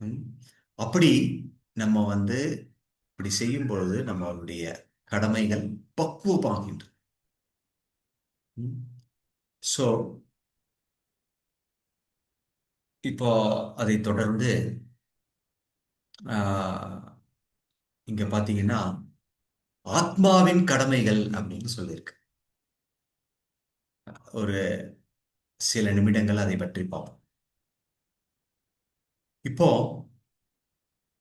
Speaker 1: ம். அப்படி நம்ம வந்து இப்படி செய்யும் பொழுது நம்மளுடைய கடமைகள் பக்குவமாகின்றன. ஸோ இப்போ அதை தொடர்ந்து ஆஹ், இங்க பாத்தீங்கன்னா ஆத்மாவின் கடமைகள் அப்படின்னு சொல்லியிருக்கு. ஒரு சில நிமிடங்கள் அதை பற்றி பார்ப்போம். இப்போ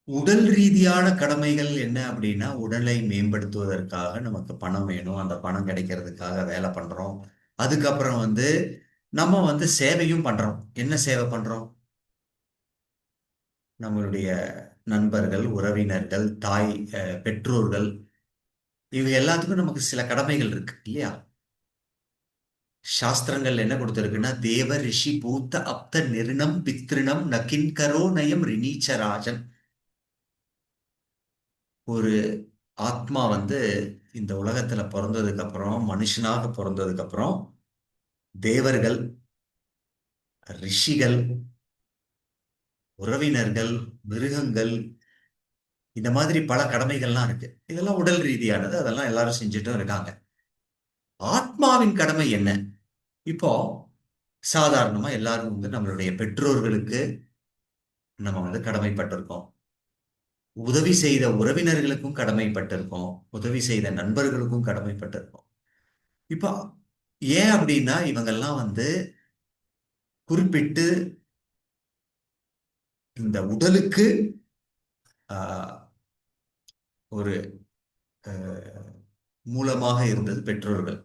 Speaker 1: உடல் ரீதியான கடமைகள் என்ன அப்படின்னா, உடலை மேம்படுத்துவதற்காக நமக்கு பணம் வேணும், அந்த பணம் கிடைக்கிறதுக்காக வேலை பண்றோம். அதுக்கப்புறம் வந்து நம்ம வந்து சேவையும் பண்றோம். என்ன சேவை பண்றோம்? நம்மளுடைய நண்பர்கள், உறவினர்கள், பெற்றோர்கள், இவங்க எல்லாத்துக்கும் நமக்கு சில கடமைகள் இருக்கு இல்லையா? சாஸ்திரங்கள் என்ன கொடுத்திருக்குன்னா, தேவ ரிஷி பூத்த அப்த நிருணம் பித்ருணம் நகின்கரோ நயம் ரிணீச்சராஜன். ஒரு ஆத்மா வந்து இந்த உலகத்துல பிறந்ததுக்கு அப்புறம், மனுஷனாக பிறந்ததுக்கு அப்புறம் தேவர்கள், ரிஷிகள், உறவினர்கள், மிருகங்கள், இந்த மாதிரி பல கடமைகள்லாம் இருக்கு. இதெல்லாம் உடல் ரீதியானது, அதெல்லாம் எல்லாரும் செஞ்சுட்டும் இருக்காங்க. ஆத்மாவின் கடமை என்ன? இப்போ சாதாரணமா எல்லாரும் வந்து நம்மளுடைய பெற்றோர்களுக்கு நம்ம வந்து கடமைப்பட்டிருக்கோம். உதவி செய்த உறவினர்களுக்கும் கடமைப்பட்டிருக்கோம். உதவி செய்த நண்பர்களுக்கும் கடமைப்பட்டிருக்கோம். இப்போ ஏன் அப்படின்னா இவங்கெல்லாம் வந்து குறிப்பிட்டு இந்த உடலுக்கு ஆஹ், ஒரு மூலமாக இருந்தது பெற்றோர்கள்.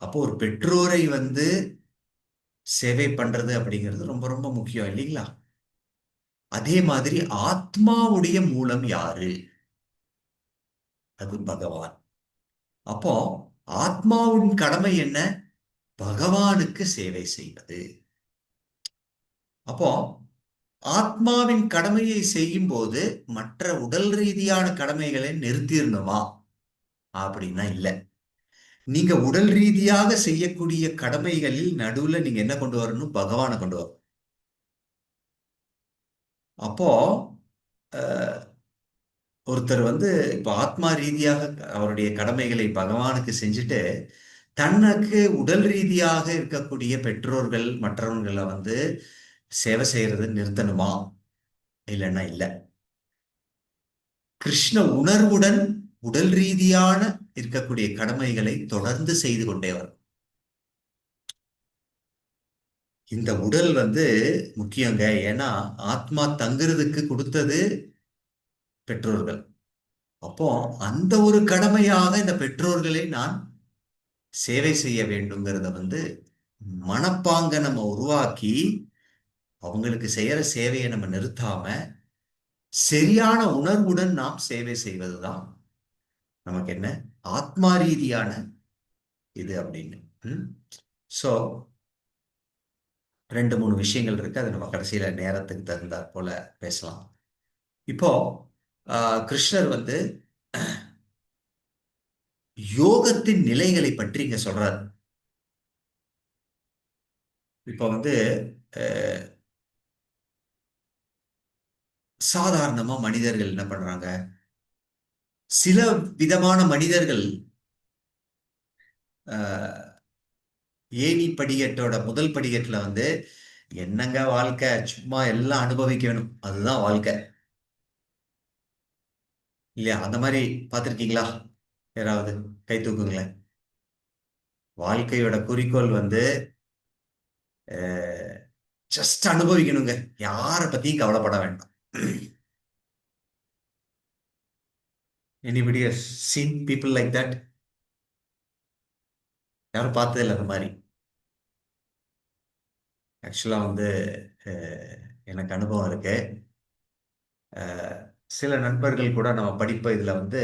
Speaker 1: அப்போ ஒரு பெற்றோரை வந்து சேவை பண்றது அப்படிங்கிறது ரொம்ப ரொம்ப முக்கியம் இல்லைங்களா? அதே மாதிரி ஆத்மாவுடைய மூலம் யாரு? அது பகவான். அப்போ ஆத்மாவின் கடமை என்ன? பகவானுக்கு சேவை செய்வது. அப்போ ஆத்மாவின் கடமையை செய்யும் போது மற்ற உடல் ரீதியான கடமைகளை நிறுத்திடணுமா அப்படின்னா இல்ல. நீங்க உடல் ரீதியாக செய்யக்கூடிய கடமைகளில் நடுவுல நீங்க என்ன கொண்டு வரணும்? பகவானை கொண்டு வரணும். அப்போ அஹ், ஒருத்தர் வந்து இப்ப ஆத்மா ரீதியாக அவருடைய கடமைகளை பகவானுக்கு செஞ்சுட்டு தனக்கு உடல் ரீதியாக இருக்கக்கூடிய பெற்றோர்கள் மற்றவங்களை வந்து சேவை செய்யறது நிறுத்தணுமா? இல்லைன்னா இல்ல. கிருஷ்ண உணர்வுடன் உடல் ரீதியான இருக்கக்கூடிய கடமைகளை தொடர்ந்து செய்து கொண்டே வரும். இந்த உடல் வந்து முக்கியங்க. ஏன்னா ஆத்மா தங்குறதுக்கு கொடுத்தது பெற்றோர்கள். அப்போ அந்த ஒரு கடமையாக இந்த பெற்றோர்களை நான் சேவை செய்ய வேண்டுங்கிறத வந்து மனப்பாங்க நம்ம உருவாக்கி அவங்களுக்கு செய்யற சேவையை நம்ம நிறுத்தாம சரியான உணர்வுடன் நாம் சேவை செய்வதுதான் நமக்கு என்ன ஆத்மா ரீதியான இது அப்படின்னு. சோ ரெண்டு மூணு விஷயங்கள் இருக்கு. அது நம்ம கடைசியில நேரத்துக்கு தகுந்தாற் போல பேசலாம். இப்போ கிருஷ்ணர் வந்து யோகத்தின் நிலைகளை பற்றி இங்க சொல்றாரு. இப்போ வந்து அஹ், சாதாரணமா மனிதர்கள் என்ன பண்றாங்க? சில விதமான மனிதர்கள் அஹ், ஏணி படிக்கட்டோட முதல் படிக்கட்டுல வந்து என்னங்க வாழ்க்கை, சும்மா எல்லாம் அனுபவிக்கணும், அதுதான் வாழ்க்கை இல்லையா? அந்த மாதிரி பார்த்திருக்கீங்களா? யாராவது கை தூக்குங்களேன். வாழ்க்கையோட குறிக்கோள் வந்து ஜஸ்ட் அனுபவிக்கணுங்க, யாரை பத்தியும் கவலைப்பட வேண்டாம். Anybody seen people like that? யாரும் பார்த்தது இல்லை அந்த மாதிரி. ஆக்சுவலா வந்து அஹ், எனக்கு அனுபவம் இருக்கு. அஹ், சில நண்பர்கள் கூட நம்ம படிப்ப இதுல வந்து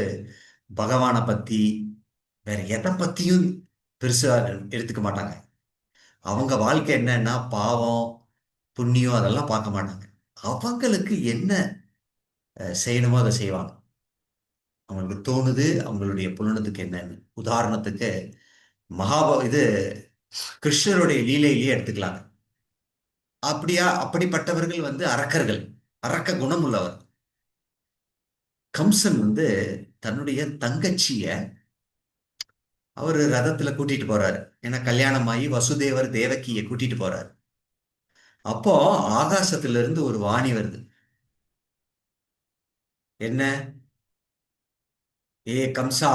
Speaker 1: பகவானை பத்தி வேற எதை பத்தியும் பெருசா எடுத்துக்க மாட்டாங்க. அவங்க வாழ்க்கை என்னன்னா பாவம் புண்ணியம் அதெல்லாம் பார்க்க மாட்டாங்க. அவங்களுக்கு என்ன செய்யணுமோ அதை செய்வாங்க. அவங்களுக்கு தோணுது அவங்களுடைய புலனத்துக்கு என்னன்னு. உதாரணத்துக்கு இது கிருஷ்ணருடைய லீலையிலேயே எடுத்துக்கலாங்க. அப்படிப்பட்டவர்கள் வந்து அரக்கர்கள், அரக்க குணம் உள்ளவர். கம்சன் வந்து தன்னுடைய தங்கச்சிய அவரு ரதத்துல கூட்டிட்டு போறாரு. ஏன்னா கல்யாணம் ஆகி வசுதேவர் தேவகியை கூட்டிட்டு போறாரு. அப்போ ஆகாசத்துல இருந்து ஒரு வாணி வருது. என்ன? ஏ கம்சா,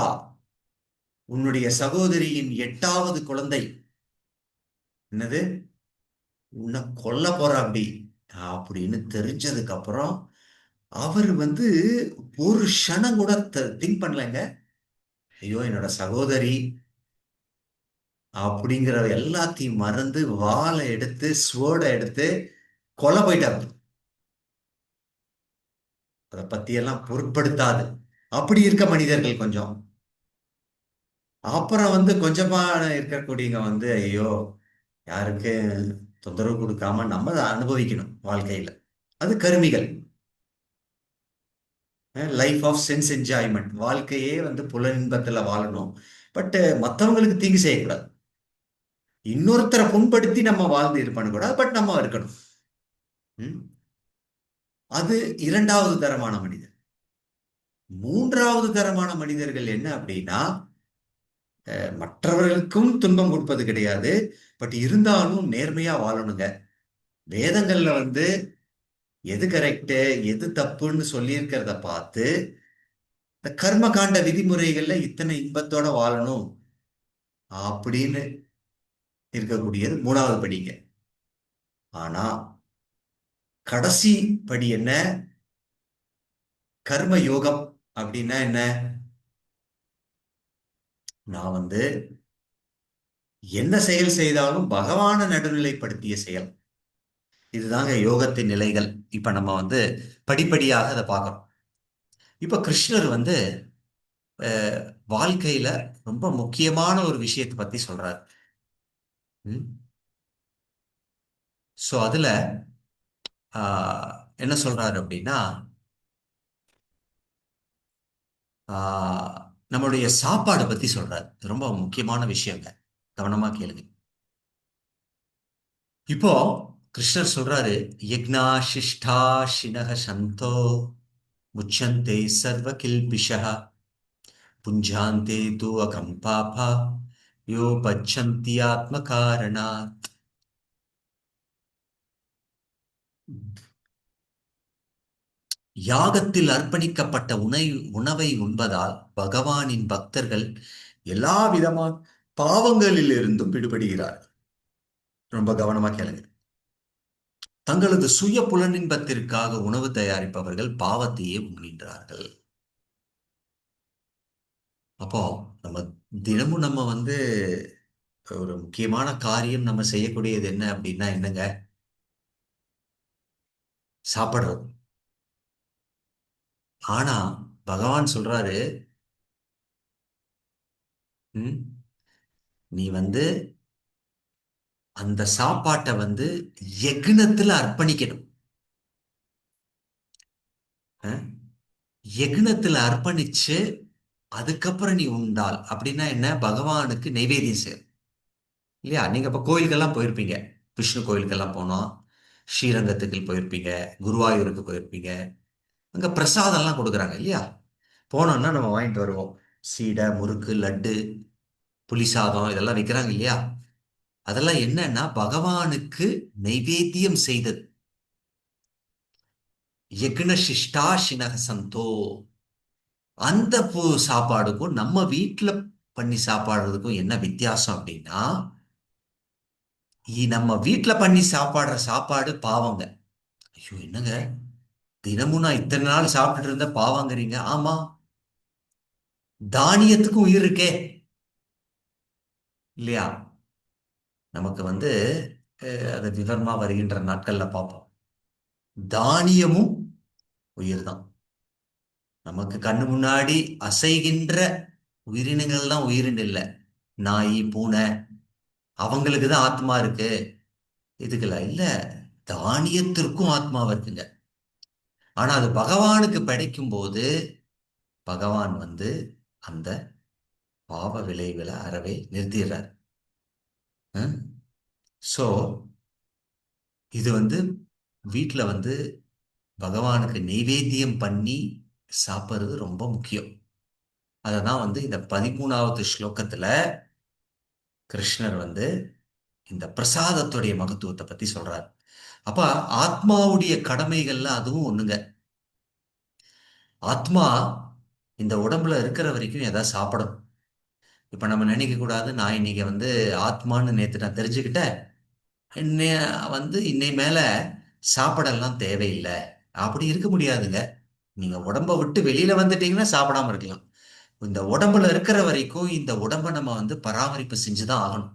Speaker 1: உன்னுடைய சகோதரியின் 8வது குழந்தை என்னது உன்னை கொல்ல போற அப்படி அப்படின்னு தெரிஞ்சதுக்கு அப்புறம் அவர் வந்து ஒரு க்ஷணம் கூட திங்க் பண்ணலங்க. ஐயோ என்னோட சகோதரி அப்படிங்கிற எல்லாத்தையும் மறந்து வாளை எடுத்து ஸ்வோர்டை எடுத்து கொலை போயிட்டாரு. அதை பத்தி எல்லாம் பொருட்படுத்தாது. அப்படி இருக்க மனிதர்கள் கொஞ்சம். அப்புறம் வந்து கொஞ்சமா இருக்கக்கூடியவங்க வந்து ஐயோ யாருக்கு தொந்தரவு கொடுக்காம நம்ம அதை அனுபவிக்கணும் வாழ்க்கையில. அது கருமிகள். லைஃப் ஆஃப் சென்ஸ் என்ஜாய்மெண்ட், வாழ்க்கையே வந்து புலனின்பத்துல வாழணும். பட் மற்றவங்களுக்கு தீங்கு செய்யக்கூடாது. இன்னொருத்தரை புண்படுத்தி நம்ம வாழ்ந்து இது பண்ணக்கூடாது. பட் நம்ம இருக்கணும். ம்? அது இரண்டாவது தரமான மனிதர். மூன்றாவது தரமான மனிதர்கள் என்ன அப்படின்னா மற்றவர்களுக்கும் துன்பம் கொடுப்பது கிடையாது. பட் இருந்தாலும் நேர்மையா வாழணுங்க. வேதங்கள்ல வந்து எது கரெக்டு எது தப்புன்னு சொல்லியிருக்கிறத பார்த்து இந்த கர்ம காண்ட விதிமுறைகள்ல இத்தனை இன்பத்தோட வாழணும் அப்படின்னு இருக்கக்கூடியது மூணாவது படிங்க. ஆனா கடைசி படி என்ன? கர்ம யோகம் அப்படின்னா என்ன? நான் வந்து என்ன செயல் செய்தாலும் பகவானை நடுநிலைப்படுத்திய செயல். இதுதாங்க யோகத்தின் நிலைகள். இப்ப நம்ம வந்து படிப்படியாக அதை பார்க்கறோம். இப்ப கிருஷ்ணர் வந்து வாழ்க்கையில ரொம்ப முக்கியமான ஒரு விஷயத்தை பத்தி சொல்றாரு. சோ அதுல என்ன சொல்றாரு அப்படின்னா ஆஹ் நம்மளுடைய சாப்பாடை பத்தி சொல்றாரு. ரொம்ப முக்கியமான விஷயங்க, கவனமா கேளுங்க. இப்போ கிருஷ்ணர் சொல்றாரு, யக்னா சிஷ்டா ஷினக சந்தோ முச்சந்தே சர்வ கில்பிஷः புஞ்சாந்தே தூ அகம் பாபா யோ பச்சந்தி ஆத்ம காரணாத். யாகத்தில் அர்ப்பணிக்கப்பட்ட உணவை உண்பதால் பகவானின் பக்தர்கள் எல்லா விதமான பாவங்களில் இருந்தும் விடுபடுகிறார். ரொம்ப கவனமா கேளுங்க. தங்களது சுய புலனின்பத்திற்காக உணவு தயாரிப்பவர்கள் பாவத்தையே உண்கின்றார்கள். அப்போ நம்ம தினமும் நம்ம ஒரு முக்கியமான காரியம் நம்ம செய்யக்கூடியது என்ன அப்படின்னா என்னங்க? சாப்பிடுறது. ஆனா பகவான் சொல்றாரு, "ம், நீ அந்த சாப்பாட்டை யக்னத்துல அர்ப்பணிக்கணும். அஹ், யக்னத்துல அர்ப்பணிச்சு அதுக்கப்புறம் நீ உண்டால் அப்படின்னா என்ன? பகவானுக்கு நைவேத்தியம் செய்ய இல்லையா? நீங்க இப்ப கோயிலுக்கெல்லாம் போயிருப்பீங்க. விஷ்ணு கோயிலுக்கெல்லாம் போனோம். ஸ்ரீரங்கத்துக்கு போயிருப்பீங்க. குருவாயூருக்கு போயிருப்பீங்க. அங்க பிரசாதம்லாம் கொடுக்குறாங்க இல்லையா? போனோம்னா நம்ம வாங்கிட்டு வருவோம். சீடை, முறுக்கு, லட்டு, புளி சாதம் இதெல்லாம் விற்கிறாங்க இல்லையா? அதெல்லாம் என்னன்னா பகவானுக்கு நைவேத்தியம் செய்தது. யக்ன சிஷ்டா சினக சந்தோ. அந்த சாப்பாடுக்கும் நம்ம வீட்டுல பண்ணி சாப்பாடுறதுக்கும் என்ன வித்தியாசம் அப்படின்னா, நம்ம வீட்டுல பண்ணி சாப்பாடுற சாப்பாடு பாவங்க. ஐயோ என்னங்க, தினமும் நான் இத்தனை நாள் சாப்பிட்டுட்டு இருந்த பாவங்கிறீங்க? ஆமா, தானியத்துக்கும் உயிர் இருக்கே இல்லையா? நமக்கு அது விவரமா வருகின்ற நாட்கள்ல பார்ப்போம். தானியமும் உயிர் தான். நமக்கு கண்ணு முன்னாடி அசைகின்ற உயிரினங்கள் தான் உயிரின் இல்லை. நாய், பூனை, அவங்களுக்கு தான் ஆத்மா இருக்கு. இதுக்கெல்லாம் இல்ல. தானியத்திற்கும் ஆத்மா இருக்குங்க. ஆனா அது பகவானுக்கு படைக்கும் போது பகவான் அந்த பாவ விளைவுகளை அறவே நிறுத்திடுறார். சோ இது வீட்டுல பகவானுக்கு நெய்வேத்தியம் பண்ணி சாப்பிடுறது ரொம்ப முக்கியம். அததான் இந்த 13வது ஸ்லோகத்துல கிருஷ்ணர் இந்த பிரசாதத்துடைய மகத்துவத்தை பத்தி சொல்றார். அப்ப ஆத்மாவுடைய கடமைகள்ல அதுவும் ஒண்ணுங்க. ஆத்மா இந்த உடம்புல இருக்கிற வரைக்கும் ஏதாவது சாப்பிடணும். இப்ப நம்ம நினைக்க கூடாது, நான் இன்னைக்கு ஆத்மான்னு நேத்து நான் தெரிஞ்சுக்கிட்டேன், இன்னை இன்னை மேல சாப்பிடலாம் தேவையில்லை. அப்படி இருக்க முடியாதுங்க. நீங்க உடம்ப விட்டு வெளியில வந்துட்டீங்கன்னா சாப்பிடாம இருக்கலாம். இந்த உடம்புல இருக்கிற வரைக்கும் இந்த உடம்ப நம்ம பராமரிப்பு செஞ்சுதான் ஆகணும்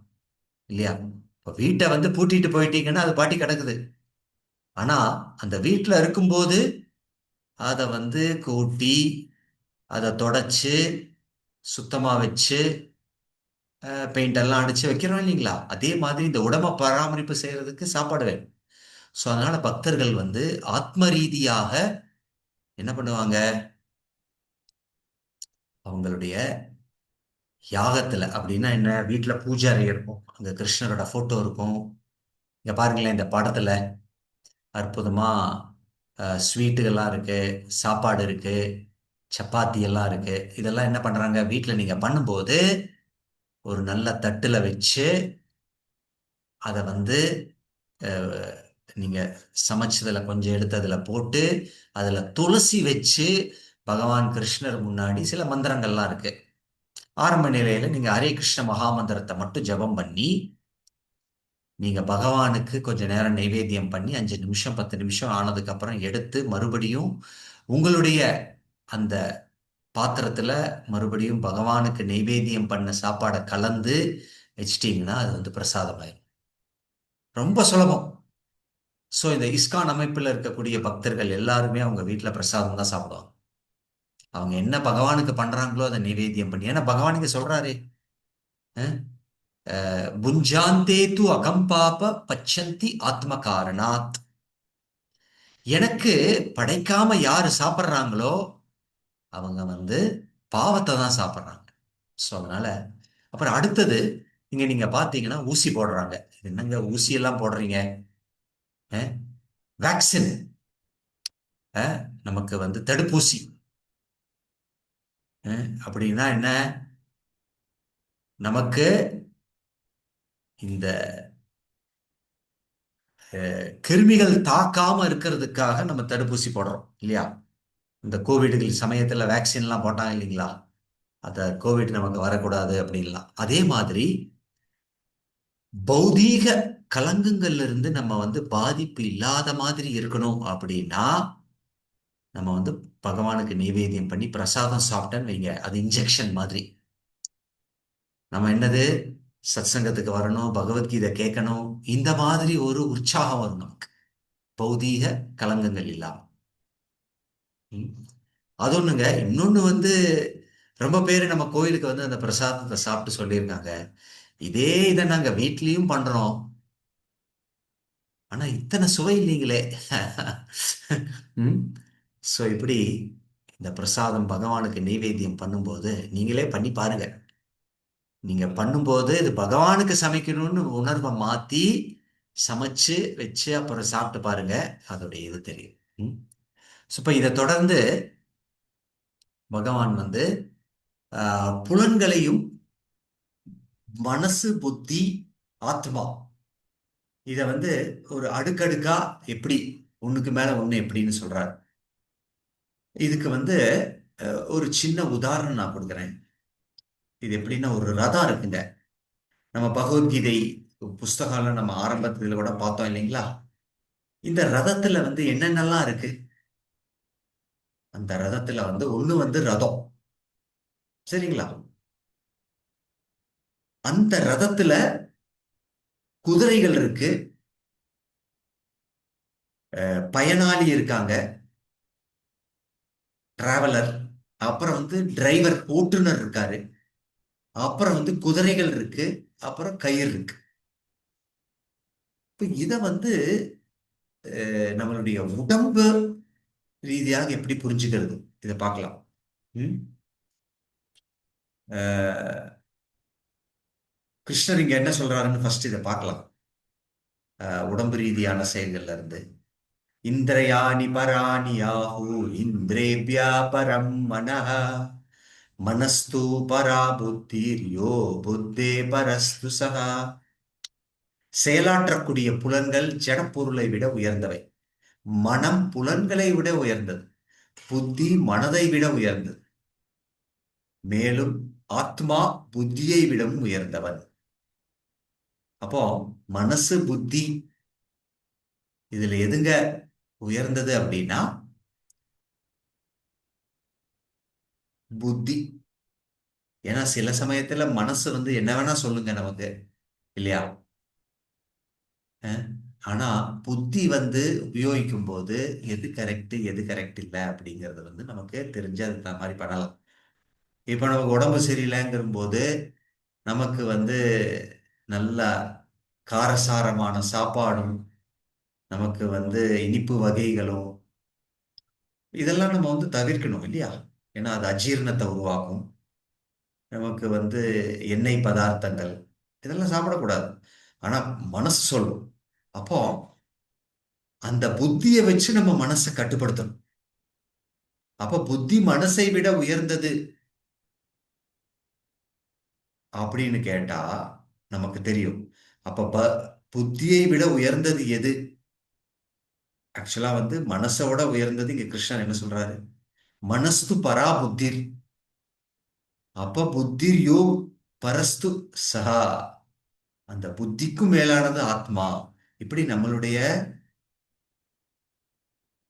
Speaker 1: இல்லையா? இப்ப வீட்டை பூட்டிட்டு போயிட்டீங்கன்னா அது பாட்டி கிடக்குது. ஆனா அந்த வீட்டுல இருக்கும்போது அதை கூட்டி, அதை தொடச்சு, சுத்தமா வச்சு, பெயிண்ட் எல்லாம் அடிச்சு வைக்கிறோம் இல்லைங்களா? அதே மாதிரி இந்த உடம்ப பராமரிப்பு செய்யறதுக்கு சாப்பாடு வேணும். ஸோ அதனால பக்தர்கள் ஆத்ம ரீதியாக என்ன பண்ணுவாங்க? அவங்களுடைய யாகத்துல அப்படின்னா என்ன, வீட்டுல பூஜை அறை இருக்கும், அங்க கிருஷ்ணரோட போட்டோ இருக்கும். இங்க பாருங்களேன், இந்த படத்துல அற்புதமா ஸ்வீட்டுகள்லாம் இருக்கு, சாப்பாடு இருக்கு, சப்பாத்தி எல்லாம் இருக்கு. இதெல்லாம் என்ன பண்றாங்க? வீட்டுல நீங்க பண்ணும்போது ஒரு நல்ல தட்டுல வச்சு அதை அஹ், நீங்க சமைச்சதுல கொஞ்சம் எடுத்து அதுல போட்டு அதுல துளசி வச்சு பகவான் கிருஷ்ணர் முன்னாடி சில மந்திரங்கள்லாம் இருக்கு. ஆரம்ப நிலையில நீங்க ஹரே கிருஷ்ண மகாமந்திரத்தை மட்டும் ஜெபம் பண்ணி நீங்க பகவானுக்கு கொஞ்ச நேரம் நைவேத்தியம் பண்ணி 5 நிமிஷம் 10 நிமிஷம் ஆனதுக்கு அப்புறம் எடுத்து மறுபடியும் உங்களுடைய அந்த பாத்திரத்துல மறுபடியும் பகவானுக்கு நைவேத்தியம் பண்ண சாப்பாடை கலந்து வச்சிட்டீங்கன்னா அது பிரசாதமாயிரும். ரொம்ப சுலபம். ஸோ இந்த இஸ்கான் அமைப்பில் இருக்கக்கூடிய பக்தர்கள் எல்லாருமே அவங்க வீட்டில் பிரசாதம் தான் சாப்பிடுவாங்க. அவங்க என்ன பகவானுக்கு பண்றாங்களோ அதை நைவேத்தியம் பண்ணி, ஏன்னா பகவானுக்கு சொல்றாரு, புஞ்சாந்தே து அகம்பாப பச்சந்தி ஆத்ம காரணாத். எனக்கு படைக்காம யாரு சாப்பிட்றாங்களோ அவங்க பாவத்தை தான் சாப்பிட்றாங்க. ஸோ அதனால அப்புறம் அடுத்தது இங்க நீங்க பாத்தீங்கன்னா ஊசி போடுறாங்க. என்னங்க ஊசி எல்லாம் போடுறீங்க? வேக்சின், நமக்கு தடுப்பூசி. அப்படின்னா என்ன? நமக்கு இந்த கிருமிகள் தாக்காம இருக்கிறதுக்காக நம்ம தடுப்பூசி போடுறோம் இல்லையா? இந்த கோவிட் சமயத்துல வேக்சின்லாம் போட்டாங்க இல்லைங்களா? அத கோவிட் நமக்கு வரக்கூடாது அப்படின்லாம். அதே மாதிரி பௌதீக கலங்கங்கள்ல இருந்து நம்ம வந்து பாதிப்பு இல்லாத மாதிரி இருக்கணும் அப்படின்னா நம்ம வந்து பகவானுக்கு நைவேத்தியம் பண்ணி பிரசாதம் சாப்பிட்டேன்னு வைங்க, அது இன்ஜெக்ஷன் மாதிரி. நம்ம என்னது, சத்சங்கத்துக்கு வரணும், பகவத்கீதை கேட்கணும், இந்த மாதிரி ஒரு உற்சாகம் வரும் நமக்கு, பௌதீக கலங்கங்கள் இல்லாம. ம். அது ஒண்ணுங்க. இன்னொன்னு வந்து ரொம்ப பேர் நம்ம கோயிலுக்கு வந்து அந்த பிரசாதத்தை சாப்பிட்டு சொல்லியிருக்காங்க, இதே இதை நாங்க வீட்லயும் பண்றோம், ஆனா இத்தனை சுவை இல்லைங்களே. ம். சோ இப்படி இந்த பிரசாதம் பகவானுக்கு நைவேத்தியம் பண்ணும்போது நீங்களே பண்ணி பாருங்க. நீங்க பண்ணும்போது இது பகவானுக்கு சமைக்கணும்னு உணர்வை மாத்தி சமைச்சு வச்சு அப்புறம் சாப்பிட்டு பாருங்க, அதோடைய இது தெரியும். ம். இப்ப இதை தொடர்ந்து பகவான் வந்து புலன்களையும் மனசு, புத்தி, ஆத்மா, இத வந்து ஒரு அடுக்கடுக்கா எப்படி ஒண்ணுக்கு மேல ஒண்ணு எப்படின்னு சொல்றாரு. இதுக்கு வந்து ஒரு சின்ன உதாரணம் நான் கொடுக்குறேன். இது எப்படின்னா, ஒரு ரதம் இருக்குங்க. நம்ம பகவத்கீதை புஸ்தகம்ல நம்ம ஆரம்பத்துல கூட பார்த்தோம் இல்லைங்களா? இந்த ரதத்துல வந்து என்னென்னலாம் இருக்கு? அந்த ரதத்துல வந்து ஒண்ணு வந்து ரதம், சரிங்களா? அந்த ரதத்துல குதிரைகள் இருக்கு, பயனாளி இருக்காங்க, டிராவலர், அப்புறம் வந்து டிரைவர் ஓட்டுநர் இருக்காரு, அப்புறம் வந்து குதிரைகள் இருக்கு, அப்புறம் கயிறு இருக்கு. இப்ப இத வந்து நம்மளுடைய உடம்பு ரீதியாக எப்படி புரிஞ்சுக்கிறது, இதை பார்க்கலாம். ம்? அஹ், கிருஷ்ணர் இங்க என்ன சொல்றாருன்னு ஃபர்ஸ்ட் இதை பார்க்கலாம். உடம்பு ரீதியான செயல்கள்ல இருந்து, இந்திரயாணி பராணி யாஹூ இந்திரேபியா பரம் மனஹ மனஸ்து பரா புத்திர் யோ புத்தே பரஸ்து சகா. செயலாற்றக்கூடிய புலன்கள் ஜடப்பொருளை விட உயர்ந்தவை, மனம் புலன்களை விட உயர்ந்தது, புத்தி மனதை விட உயர்ந்தது, மேலும் ஆத்மா புத்தியை விடவும் உயர்ந்தவன். அப்போ மனசு, புத்தி, இதுல எதுங்க உயர்ந்தது அப்படின்னா புத்தி. ஏன்னா சில சமயத்துல மனசு வந்து என்ன வேணா சொல்லுங்க நமக்கு, இல்லையா? அஹ், ஆனா புத்தி வந்து உபயோகிக்கும் போது எது கரெக்ட் எது கரெக்ட் இல்லை அப்படிங்கறது வந்து நமக்கு தெரிஞ்சு அதுக்கு தகுந்த மாதிரி பண்ணலாம். இப்ப நமக்கு உடம்பு சரியில்லைங்கிற போது நமக்கு வந்து நல்ல காரசாரமான சாப்பாடும், நமக்கு வந்து இனிப்பு வகைகளும், இதெல்லாம் நம்ம வந்து தவிர்க்கணும் இல்லையா? ஏன்னா அது அஜீரணத்தை உருவாக்கும். நமக்கு வந்து எண்ணெய் பதார்த்தங்கள் இதெல்லாம் சாப்பிடக்கூடாது. ஆனா மனசு சொல்லும். அப்போ அந்த புத்தியை வச்சு நம்ம மனசை கட்டுப்படுத்தணும். அப்ப புத்தி மனசை விட உயர்ந்தது அப்படின்னு கேட்டா நமக்கு தெரியும். அப்ப புத்தியை விட உயர்ந்தது எது? ஆக்சுவலா வந்து மனசோட உயர்ந்தது இங்க கிருஷ்ணன் என்ன சொல்றாரு, மனஸ்து பரா புத்திர். அப்ப புத்திர் யோ பரஸ்து சஹா, அந்த புத்திக்கும் மேலானது ஆத்மா. இப்படி நம்மளுடைய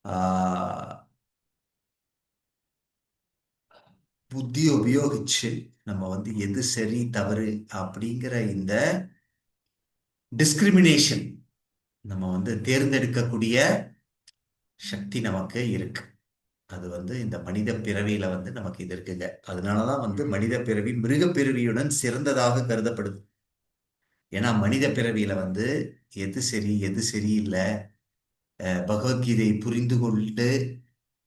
Speaker 1: ஆஹ் புத்தியை உபயோகிச்சு நம்ம வந்து எது சரி தவறு அப்படிங்கிற இந்த டிஸ்கிரிமினேஷன் நம்ம வந்து தேர்ந்தெடுக்கக்கூடிய சக்தி நமக்கு இருக்கு. அது வந்து இந்த மனித பிறவியில வந்து நமக்கு இது இருக்குங்க. அதனாலதான் வந்து மனித பிறவி மிருக பிறவியுடன் சிறந்ததாக கருதப்படுது. ஏன்னா மனித பிறவியில வந்து எது சரி எது சரியில்லை, பகவத்கீதையை புரிந்து கொண்டு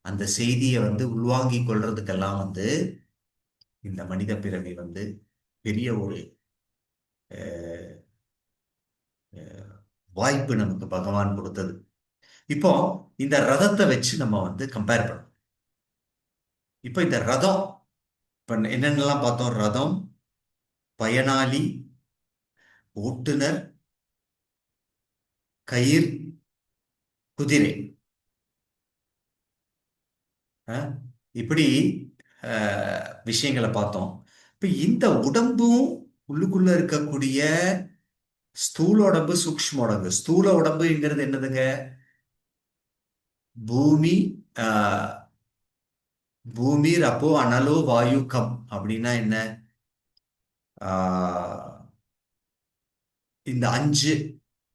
Speaker 1: அந்த செய்தியை வந்து உள்வாங்கிக் கொள்றதுக்கெல்லாம் வந்து இந்த மனித பிறவி வந்து பெரிய ஒரு வாய்ப்பு நமக்கு பகவான் கொடுத்தது. இப்போ இந்த ரதத்தை வச்சு நம்ம வந்து கம்பேர் பண்ணோம். இப்போ இந்த ரதம் இப்ப என்னென்னலாம் பார்த்தோம்? ரதம், பயனாளி, ஓட்டுநர், கயிர், குதிரை. அஹ், இப்படி விஷயங்களை பார்த்தோம். இப்ப இந்த உடம்பும் உள்ளுக்குள்ள இருக்கக்கூடிய ஸ்தூல உடம்பு, சூக்ஷ்ம உடம்பு. ஸ்தூல உடம்புங்கிறது என்னதுங்க? பூமி. ஆஹ், பூமி ரப்போ அனலோ வாயு கம் அப்படின்னா என்ன? ஆஹ், இந்த அஞ்சு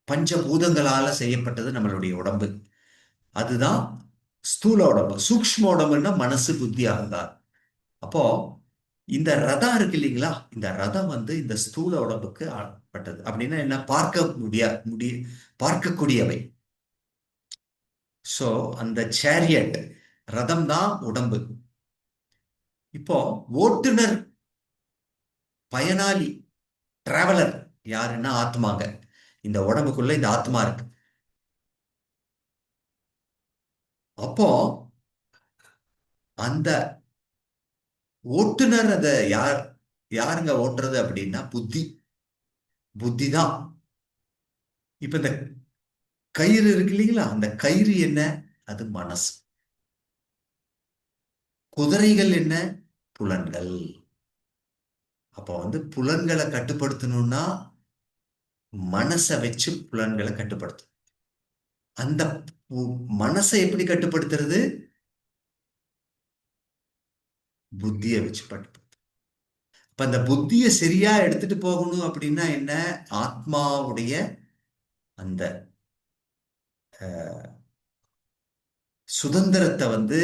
Speaker 1: பஞ்சபூதங்களால செய்யப்பட்டது நம்மளுடைய உடம்பு. அதுதான் ஸ்தூல உடம்பு. சூக்ஷ்ம உடம்புன்னா மனசு, புத்தி, அகங்காரம். அப்போ இந்த ரதம் இருக்கு இல்லைங்களா? இந்த ரதம் வந்து இந்த ஸ்தூல உடம்புக்கு ஆட்பட்டது. அப்படின்னா என்ன? பார்க்கக்கூடியவை. சோ அந்த சேரியட், ரதம் தான் உடம்பு. இப்போ ஓட்டுநர், பயனாளி, டிராவலர் யாருன்னா ஆத்மாங்க. இந்த உடம்புக்குள்ள இந்த ஆத்மா இருக்கு. அப்போ அந்த ஓட்டுநர் அதை யாருங்க ஓட்டுறது அப்படின்னா புத்தி. புத்தி தான். இப்ப இந்த கயிறு இருக்கு இல்லைங்களா? அந்த கயிறு என்ன? அது மனசு. குதிரைகள் என்ன? புலன்கள். அப்போ வந்து புலன்களை கட்டுப்படுத்தணும்னா மனசை வச்சு புலன்களை கட்டுப்படுத்தும். அந்த மனசை எப்படி கட்டுப்படுத்துறது? புத்தியை வச்சு கட்டுப்படுத்தும். இப்ப அந்த புத்தியை சரியா எடுத்துட்டு போகணும் அப்படின்னா என்ன? ஆத்மாவுடைய அந்த சுதந்திரத்தை வந்து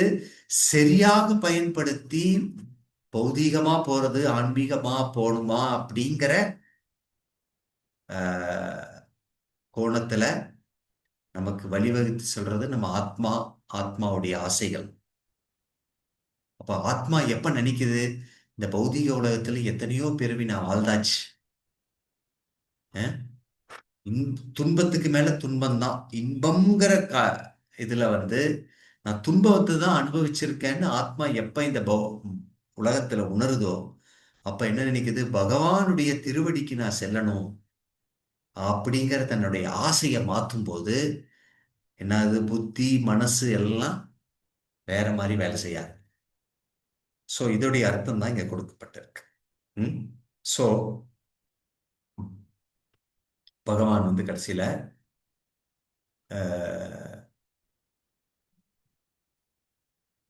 Speaker 1: சரியாக பயன்படுத்தி பௌதீகமா போறது, ஆன்மீகமா போகணுமா அப்படிங்கிற அஹ், கோணத்துல நமக்கு வழிவகுத்து சொல்றது நம்ம ஆத்மா, ஆத்மாவுடைய ஆசைகள். அப்ப ஆத்மா எப்ப நினைக்குது? இந்த பௌதீக உலகத்துல எத்தனையோ பிறவி நான் வாழ்ந்தாச்சு. அஹ், துன்பத்துக்கு மேல துன்பம் தான் இன்பம்ங்கிற இதுல வந்து நான் துன்பத்தை தான் அனுபவிச்சிருக்கேன்னு ஆத்மா எப்ப இந்த உலகத்துல உணருதோ, அப்ப என்ன நினைக்குது? பகவானுடைய திருவடிக்கு நான் செல்லணும் அப்படிங்கிற தன்னுடைய ஆசையை மாற்றும் போது என்னது? புத்தி, மனசு எல்லாம் வேற மாதிரி வேலை செய்யாது. சோ இதோடைய அர்த்தம் தான் இங்க கொடுக்கப்பட்டிருக்கு. ம் சோ பகவான் வந்து கடைசியில அஹ்,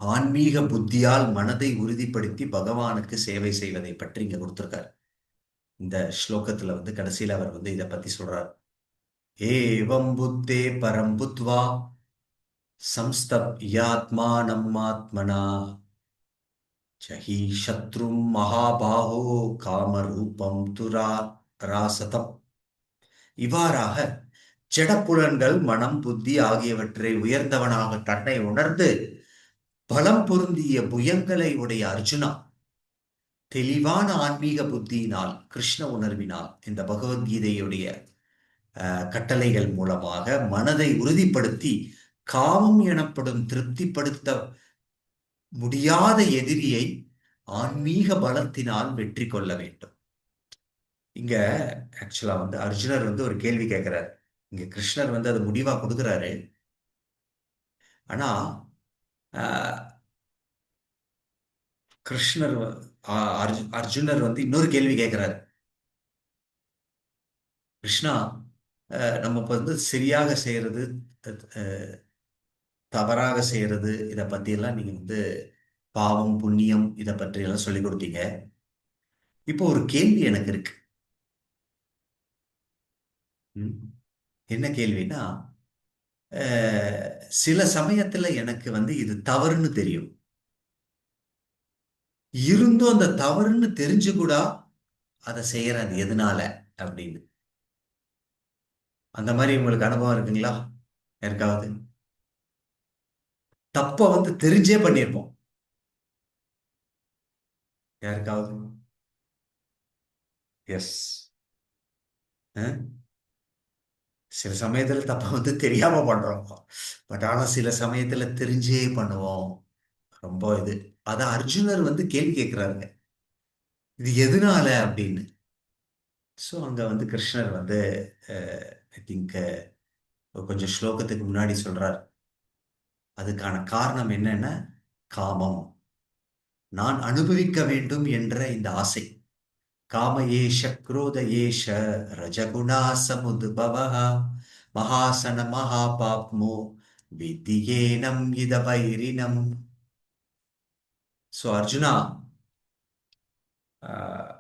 Speaker 1: ஆன்மீக புத்தியால் மனதை உறுதிப்படுத்தி பகவானுக்கு சேவை செய்வதை பற்றி இங்க கொடுத்திருக்காரு. இந்த ஸ்லோகத்துல வந்து கடைசியில அவர் வந்து இதை பத்தி சொல்றார். ஏவம் புத்தே பரம் புத்வா சம்ஸ்தப்யாத்மானம் ஆத்மனா ஜஹி சத்ரும் மகாபாஹோ காமரூபம் ராசதம். இவ்வாறாக ஜடப்புலன்கள், மனம், புத்தி ஆகியவற்றை உயர்ந்தவனாக தன்னை உணர்ந்து பலம் பொருந்திய புயங்களை உடைய அர்ஜுனா, தெளிவான ஆன்மீக புத்தியினால், கிருஷ்ண உணர்வினால், இந்த பகவத்கீதையுடைய கட்டளைகள் மூலமாக மனதை உறுதிப்படுத்தி காமம் எனப்படும் திருப்திப்படுத்த முடியாத எதிரியை ஆன்மீக பலத்தினால் வெற்றி கொள்ள வேண்டும். இங்க ஆக்சுவலா வந்து அர்ஜுனர் வந்து ஒரு கேள்வி கேட்கிறார். இங்க கிருஷ்ணர் வந்து அது முடிவா கொடுக்கிறாரு. ஆனா ஆஹ், கிருஷ்ணர் அர்ஜுனர் வந்து இன்னொரு கேள்வி கேட்கிறார். கிருஷ்ணா, நம்ம இப்ப வந்து சரியாக செய்யறது, அஹ், தவறாக செய்யறது, இதை பத்தி எல்லாம் நீங்க வந்து பாவம், புண்ணியம் இதை பற்றி எல்லாம் சொல்லி கொடுத்தீங்க. இப்போ ஒரு கேள்வி எனக்கு இருக்கு. ம். என்ன கேள்வினா, சில சமயத்துல எனக்கு வந்து இது தவறுன்னு தெரியும். இருந்தும் அந்த தவறுன்னு தெரிஞ்சு கூட அதை செய்யறது எதனால அப்படின்னு. அந்த மாதிரி உங்களுக்கு அனுபவம் இருக்குங்களா? யாருக்காவது தப்ப வந்து தெரிஞ்சே பண்ணியிருப்போம். யாருக்காவது? எஸ். சில சமயத்துல தப்ப வந்து தெரியாம பண்றோம். பட் ஆனா சில சமயத்துல தெரிஞ்சே பண்ணுவோம். ரொம்ப இது. அத அர்ஜுனர் வந்து கேள்வி கேட்கிறாருங்க. இது எதனால அப்படின்னு. சோ அங்க வந்து கிருஷ்ணர் வந்து ஐ திங்க் கொஞ்சம் ஸ்லோகத்துக்கு முன்னாடி சொல்றார். அதுக்கான காரணம் என்னன்னா, காமம், நான் அனுபவிக்க வேண்டும் என்ற இந்த ஆசை. காம ஏஷ குரோத ஏஷ ரஜகுணா சமுத்பவः மகாசன மகாபாப்மோ வித்தியேனம் இத வைரினம். சோ அர்ஜுனா, ஆஹ்,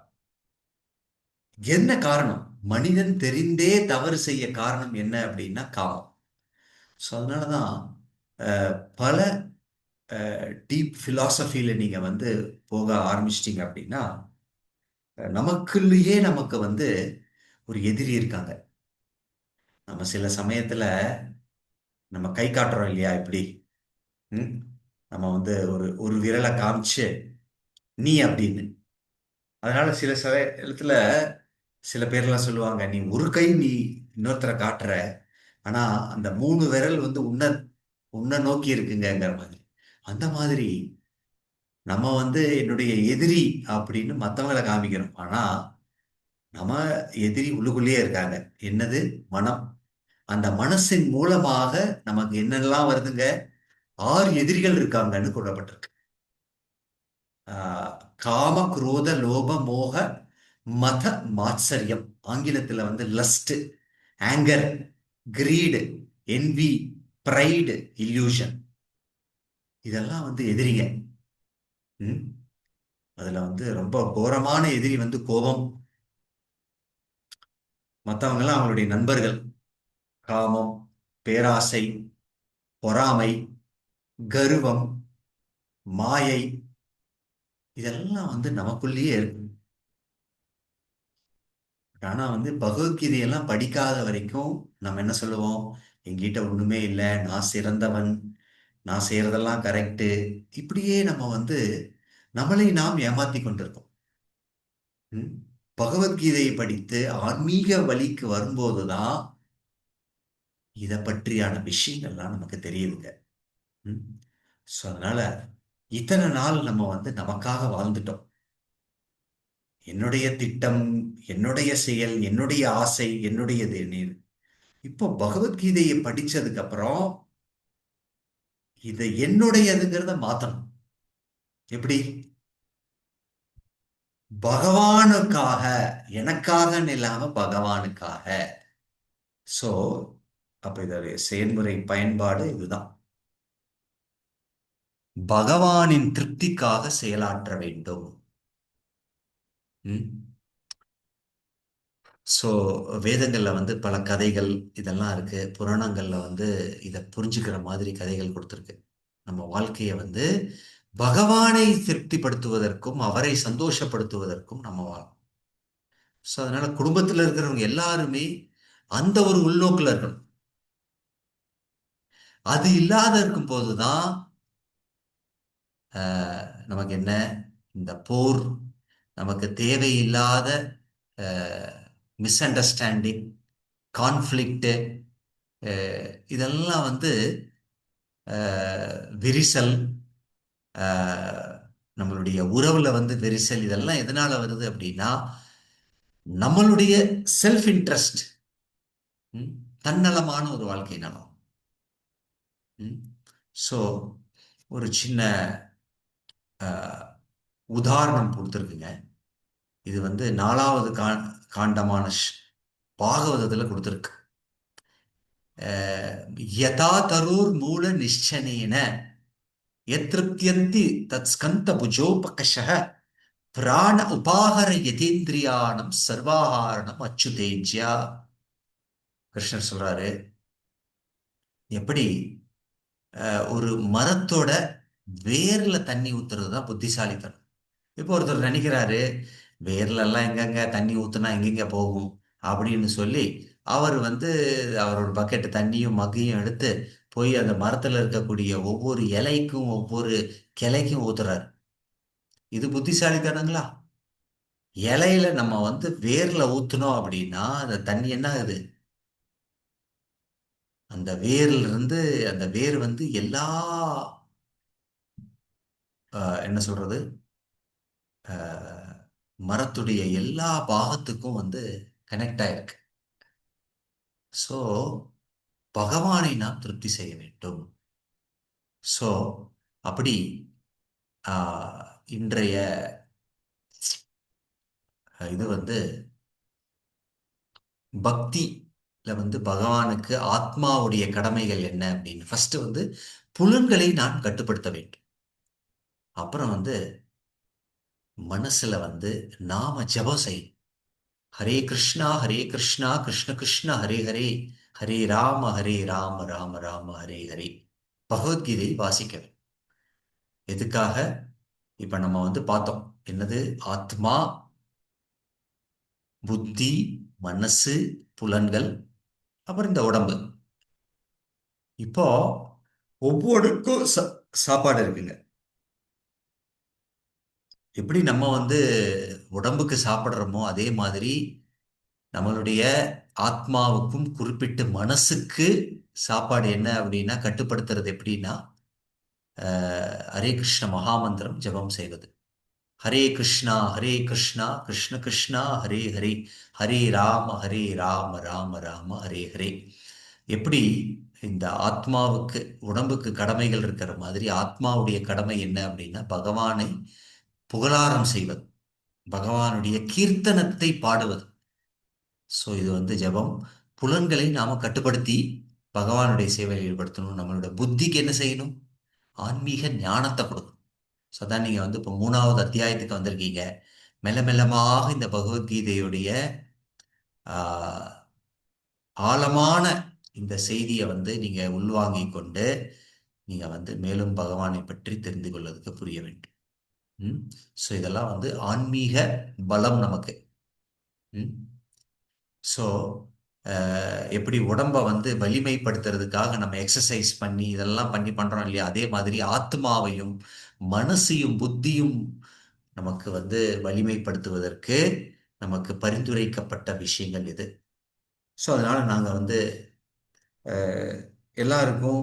Speaker 1: என்ன காரணம்? மனிதன் தெரிந்தே தவறு செய்ய காரணம் என்ன அப்படின்னா காமம். ஸோ அதனாலதான் பல டீப் பிலாசபியில நீங்க வந்து போக ஆரம்பிச்சிட்டீங்க அப்படின்னா, நமக்குள்ளேயே நமக்கு வந்து ஒரு எதிரி இருக்காங்க. நம்ம சில சமயத்துல நம்ம கை காட்டுறோம் இல்லையா இப்படி. ம்? நம்ம வந்து ஒரு ஒரு விரலை காமிச்சு நீ அப்படின்னு. அதனால சில இடத்துல சில பேர்லாம் சொல்லுவாங்க, நீ ஒரு கை நீ இன்னொருத்தரை காட்டுற, ஆனா அந்த மூணு விரல் வந்து உன்னை உன்னை நோக்கி இருக்குங்கிற மாதிரி. அந்த மாதிரி நம்ம வந்து என்னுடைய எதிரி அப்படின்னு மத்தவங்களை காமிக்கிறோம். ஆனா நம்ம எதிரி உள்ளுக்குள்ளேயே இருக்காங்க. என்னது? மனம். அந்த மனசின் மூலமாக நமக்கு என்னெல்லாம் வருதுங்க? 6 எதிரிகள் இருக்காங்கன்னு கூறப்பட்டிருக்கு. ஆஹ் காம, குரோத, லோப, மோக, மத, மாத்சரியம். ஆங்கிலத்துல வந்து lust, anger, greed, envy, pride, illusion. இதெல்லாம் வந்து எதிரிங்க. ம்? அதுல வந்து ரொம்ப கோரமான எதிரி வந்து கோபம். மத்தவங்க எல்லாம் அவங்களுடைய நண்பர்கள். காமம், பேராசை, பொறாமை, கர்வம், மாயை, இதெல்லாம் வந்து நமக்குள்ளேயே இருக்கு. ஆனா வந்து பகவத்கீதையெல்லாம் படிக்காத வரைக்கும் நம்ம என்ன சொல்லுவோம்? என்கிட்ட ஒண்ணுமே இல்லை, நான் சிறந்தவன், நான் செய்யறதெல்லாம் கரெக்டு, இப்படியே நம்ம வந்து நம்மளை நாம் ஏமாத்தி கொண்டிருக்கோம். ம்? பகவத்கீதையை படித்து ஆன்மீக வழிக்கு வரும்போதுதான் இதை பற்றியான விஷயங்கள்லாம் நமக்கு தெரியுதுங்க. ம்? ஸோ அதனால இத்தனை நாள் நம்ம வந்து நமக்காக வாழ்ந்துட்டோம். என்னுடைய திட்டம், என்னுடைய செயல், என்னுடைய ஆசை, என்னுடையது. இப்போ பகவத்கீதையை படிச்சதுக்கு அப்புறம் இதை என்னுடையதுங்கிறத மாத்தணும். எப்படி? பகவானுக்காக, எனக்காக இல்லாம பகவானுக்காக. சோ அப்ப இதோடைய செயல்முறை பயன்பாடு இதுதான். பகவானின் திருப்திக்காக செயலாற்ற வேண்டும். ம்? சோ வேதங்கள்ல வந்து பல கதைகள் இதெல்லாம் இருக்கு. புராணங்கள்ல வந்து இதை புரிஞ்சுக்கிற மாதிரி கதைகள் கொடுத்துருக்கு. நம்ம வாழ்க்கையை வந்து பகவானை திருப்திப்படுத்துவதற்கும் அவரை சந்தோஷப்படுத்துவதற்கும் நம்ம வாழணும். ஸோ அதனால குடும்பத்தில் இருக்கிறவங்க எல்லாருமே அந்த ஒரு உள்நோக்கில் இருக்கணும். அது இல்லாத இருக்கும் போதுதான் நமக்கு என்ன, இந்த போர், நமக்கு தேவையில்லாத மிஸ் அண்டர்ஸ்டாண்டிங், கான்ஃப்ளிக்ட், இதெல்லாம் வந்து விரிசல், அஹ், நம்மளுடைய உறவுல வந்து விரிசல், இதெல்லாம் எதனால வருது அப்படின்னா நம்மளுடைய செல்ஃப் இன்ட்ரெஸ்ட், தன்னலமான ஒரு வாழ்க்கை நலம். ஸோ ஒரு சின்ன உதாரணம் கொடுத்துருக்குங்க. இது வந்து 4வது காண்டமான பாகவதத்துல கொடுத்துருக்கு. யதா தரூர் மூல நிச்சனேன யத்ருப்தியந்தி தத் ஸ்கந்த புஜோபகஷः பிராண உபாகர யதேந்திரியாணம் சர்வாகாரணம் அச்சுதேஜ்யா. கிருஷ்ணர் சொல்றாரு, எப்படி ஒரு மரத்தோட வேர்ல தண்ணி ஊத்துறது தான் புத்திசாலித்தனம். இப்போ ஒருத்தர் நினைக்கிறாரு, வேர்ல எல்லாம் எங்கெங்க தண்ணி ஊத்துனா எங்கெங்க போகும் அப்படின்னு சொல்லி அவர் வந்து அவரோட பக்கெட்டு தண்ணியும் மக்கையும் எடுத்து போய் அந்த மரத்துல இருக்கக்கூடிய ஒவ்வொரு இலைக்கும் ஒவ்வொரு கிளைக்கும் ஊத்துறாரு. இது புத்திசாலித்தனங்களா? இலையில நம்ம வந்து வேர்ல ஊத்துனோம் அப்படின்னா அந்த தண்ணி என்ன ஆகுது? அந்த வேர்ல இருந்து அந்த வேர் வந்து எல்லா என்ன சொல்றது, மரத்துடைய எல்லா பாகத்துக்கும் வந்து கனெக்ட் ஆயிருக்கு. ஸோ பகவானை நாம் திருப்தி செய்ய வேண்டும். ஸோ அப்படி இன்றைய இது வந்து பக்தில வந்து பகவானுக்கு ஆத்மாவுடைய கடமைகள் என்ன அப்படின்னு ஃபர்ஸ்ட் வந்து புலன்களை நான் கட்டுப்படுத்த வேண்டும். அப்புறம் வந்து மனசுல வந்து நாம ஜெபம் செய்யணும். ஹரே கிருஷ்ணா கிருஷ்ண கிருஷ்ண ஹரே ஹரே, ஹரே ராம ராம ராம ஹரே ஹரே. பகவத்கீதை வாசிக்கணும். எதுக்காக? இப்ப நம்ம வந்து பார்த்தோம். என்னது? ஆத்மா, புத்தி, மனசு, புலன்கள், அப்புறம் இந்த உடம்பு. இப்போ ஒவ்வொருக்கும் சாப்பாடு இருக்குங்க. எப்படி நம்ம வந்து உடம்புக்கு சாப்பிடுறோமோ அதே மாதிரி நம்மளுடைய ஆத்மாவுக்கும் குறிப்பிட்ட மனசுக்கு சாப்பாடு என்ன அப்படின்னா கட்டுப்படுத்துறது எப்படின்னா ஹரே கிருஷ்ண மகாமந்திரம் ஜெபம் செய்வது. ஹரே கிருஷ்ணா கிருஷ்ண கிருஷ்ணா ஹரே ஹரே, ஹரே ராம ராம ராம ஹரே ஹரே. எப்படி இந்த ஆத்மாவுக்கு உடம்புக்கு கடமைகள் இருக்கிற மாதிரி ஆத்மாவுடைய கடமை என்ன அப்படின்னா பகவானை புகழாரம் செய்வது, பகவானுடைய கீர்த்தனத்தை பாடுவது. ஸோ இது வந்து ஜெபம். புலன்களை நாம கட்டுப்படுத்தி பகவானுடைய சேவையில் ஈடுபடுத்தணும். நம்மளோட புத்திக்கு என்ன செய்யணும்? ஆன்மீக ஞானத்தை கொடுக்கணும். ஸோ அதான் நீங்க வந்து இப்போ 3வது அத்தியாயத்துக்கு வந்திருக்கீங்க. மெல்ல மெல்லமாக இந்த பகவத்கீதையுடைய ஆஹ், ஆழமான இந்த செய்தியை வந்து நீங்க உள்வாங்கிக் கொண்டு நீங்க வந்து மேலும் பகவானை பற்றி தெரிந்து கொள்வதற்கு புரிய வேண்டும். ம். ஸோ இதெல்லாம் வந்து ஆன்மீக பலம் நமக்கு. ம். ஸோ எப்படி உடம்ப வந்து வலிமைப்படுத்துறதுக்காக நம்ம எக்ஸசைஸ் பண்ணி இதெல்லாம் பண்ணி பண்றோம் இல்லையா? அதே மாதிரி ஆத்மாவையும் மனசையும் புத்தியும் நமக்கு வந்து வலிமைப்படுத்துவதற்கு நமக்கு பரிந்துரைக்கப்பட்ட விஷயங்கள் இது. ஸோ அதனால நாங்க வந்து அஹ், எல்லாருக்கும்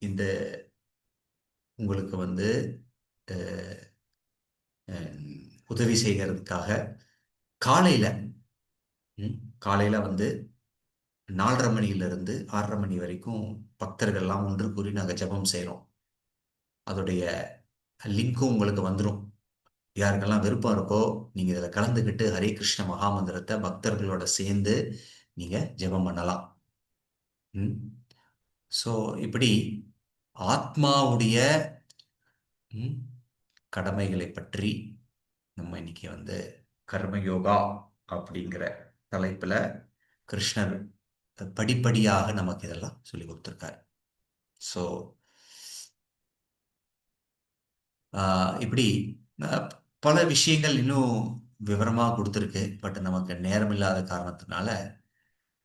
Speaker 1: இந்த உங்களுக்கு வந்து அஹ், உதவி செய்கிறதுக்காக காலையில ம், காலையில வந்து 4:30 மணியிலிருந்து 6:30 மணி வரைக்கும் பக்தர்கள்லாம் ஒன்று கூறி நாங்கள் ஜெபம் செய்கிறோம். அதோடைய லிங்க்கும் உங்களுக்கு வந்துடும். யாருக்கெல்லாம் விருப்பம் இருக்கோ நீங்கள் இதில் கலந்துக்கிட்டு ஹரே கிருஷ்ண மகாமந்திரத்தை பக்தர்களோட சேர்ந்து நீங்கள் ஜெபம் பண்ணலாம். ம். ஸோ இப்படி ஆத்மாவுடைய ம், கடமைகளை பற்றி நம்ம இன்னைக்கு வந்து கர்மயோகா அப்படிங்கிற தலைப்பில் கிருஷ்ணர் படிப்படியாக நமக்கு இதெல்லாம் சொல்லி கொடுத்துருக்காரு. ஸோ இப்படி ஆஹ், பல விஷயங்கள் இன்னும் விவரமாக கொடுத்துருக்கு. பட் நமக்கு நேரம் இல்லாத காரணத்தினால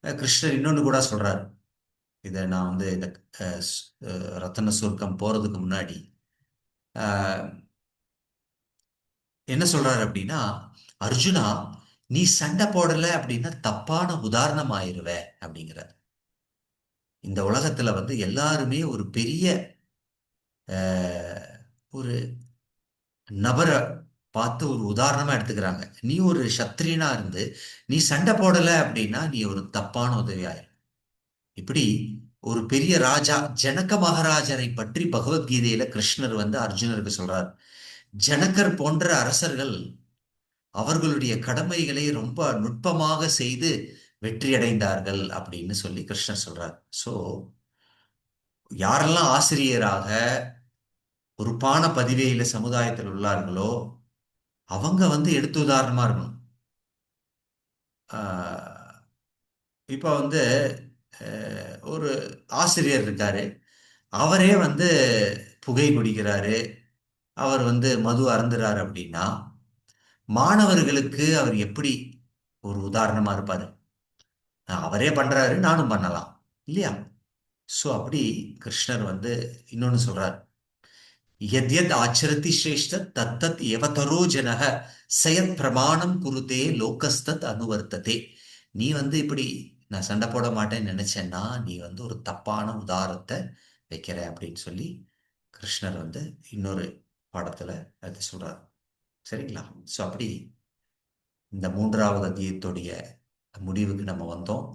Speaker 1: கிருஷ்ணர் இன்னொன்று கூட சொல்றாரு. இதை நான் வந்து இந்த ரத்தன சுருக்கம் போறதுக்கு முன்னாடி ஆஹ், என்ன சொல்றாரு அப்படின்னா, அர்ஜுனா நீ சண்டை போடல அப்படின்னா தப்பான உதாரணம் ஆயிருவ அப்படிங்கிறார். இந்த உலகத்துல வந்து எல்லாருமே ஒரு பெரிய ஆஹ், ஒரு நபரை பார்த்து ஒரு உதாரணமா எடுத்துக்கிறாங்க. நீ ஒரு சத்திரியனா இருந்து நீ சண்டை போடல அப்படின்னா நீ ஒரு தப்பான உதவியாயிரு. இப்படி ஒரு பெரிய ராஜா ஜனக மகாராஜரை பற்றி பகவத்கீதையில கிருஷ்ணர் வந்து அர்ஜுனருக்கு சொல்றார். ஜனகர் போன்ற அரசர்கள் அவர்களுடைய கடமைகளை ரொம்ப நுட்பமாக செய்து வெற்றி அடைந்தார்கள் அப்படின்னு சொல்லி கிருஷ்ணர் சொல்றார். சோ யாரெல்லாம் ஆசிரியராக பொறுப்பான பதவியில சமுதாயத்தில் உள்ளார்களோ அவங்க வந்து எடுத்து உதாரணமா இருக்கணும். ஆஹ் இப்ப வந்து ஒரு ஆசிரியர் இருக்காரு. அவரே வந்து புகை குடிக்கிறாரு, அவர் வந்து மது அருந்துறாரு அப்படின்னா மாணவர்களுக்கு அவர் எப்படி ஒரு உதாரணமா இருப்பாரு? அவரே பண்றாரு, நானும் பண்ணலாம் இல்லையா? சோ அப்படி கிருஷ்ணர் வந்து இன்னொன்னு சொல்றார். யத்யத் ஆச்சரதி ஸ்ரேஷ்ட தத்தத் எவதரோ ஜனக சயத் பிரமாணம் குருதே லோகஸ்தத் அனுவர்த்ததே. நீ வந்து இப்படி நான் சண்டை போட மாட்டேன்னு நினைச்சேன்னா நீ வந்து ஒரு தப்பான உதாரணத்தை வைக்கிற அப்படின்னு சொல்லி கிருஷ்ணர் வந்து இன்னொரு பாடத்துல அது சொல்றார். சரிங்களா? ஸோ அப்படி இந்த 3வது அத்தியாயத்துடைய முடிவுக்கு நம்ம வந்தோம்.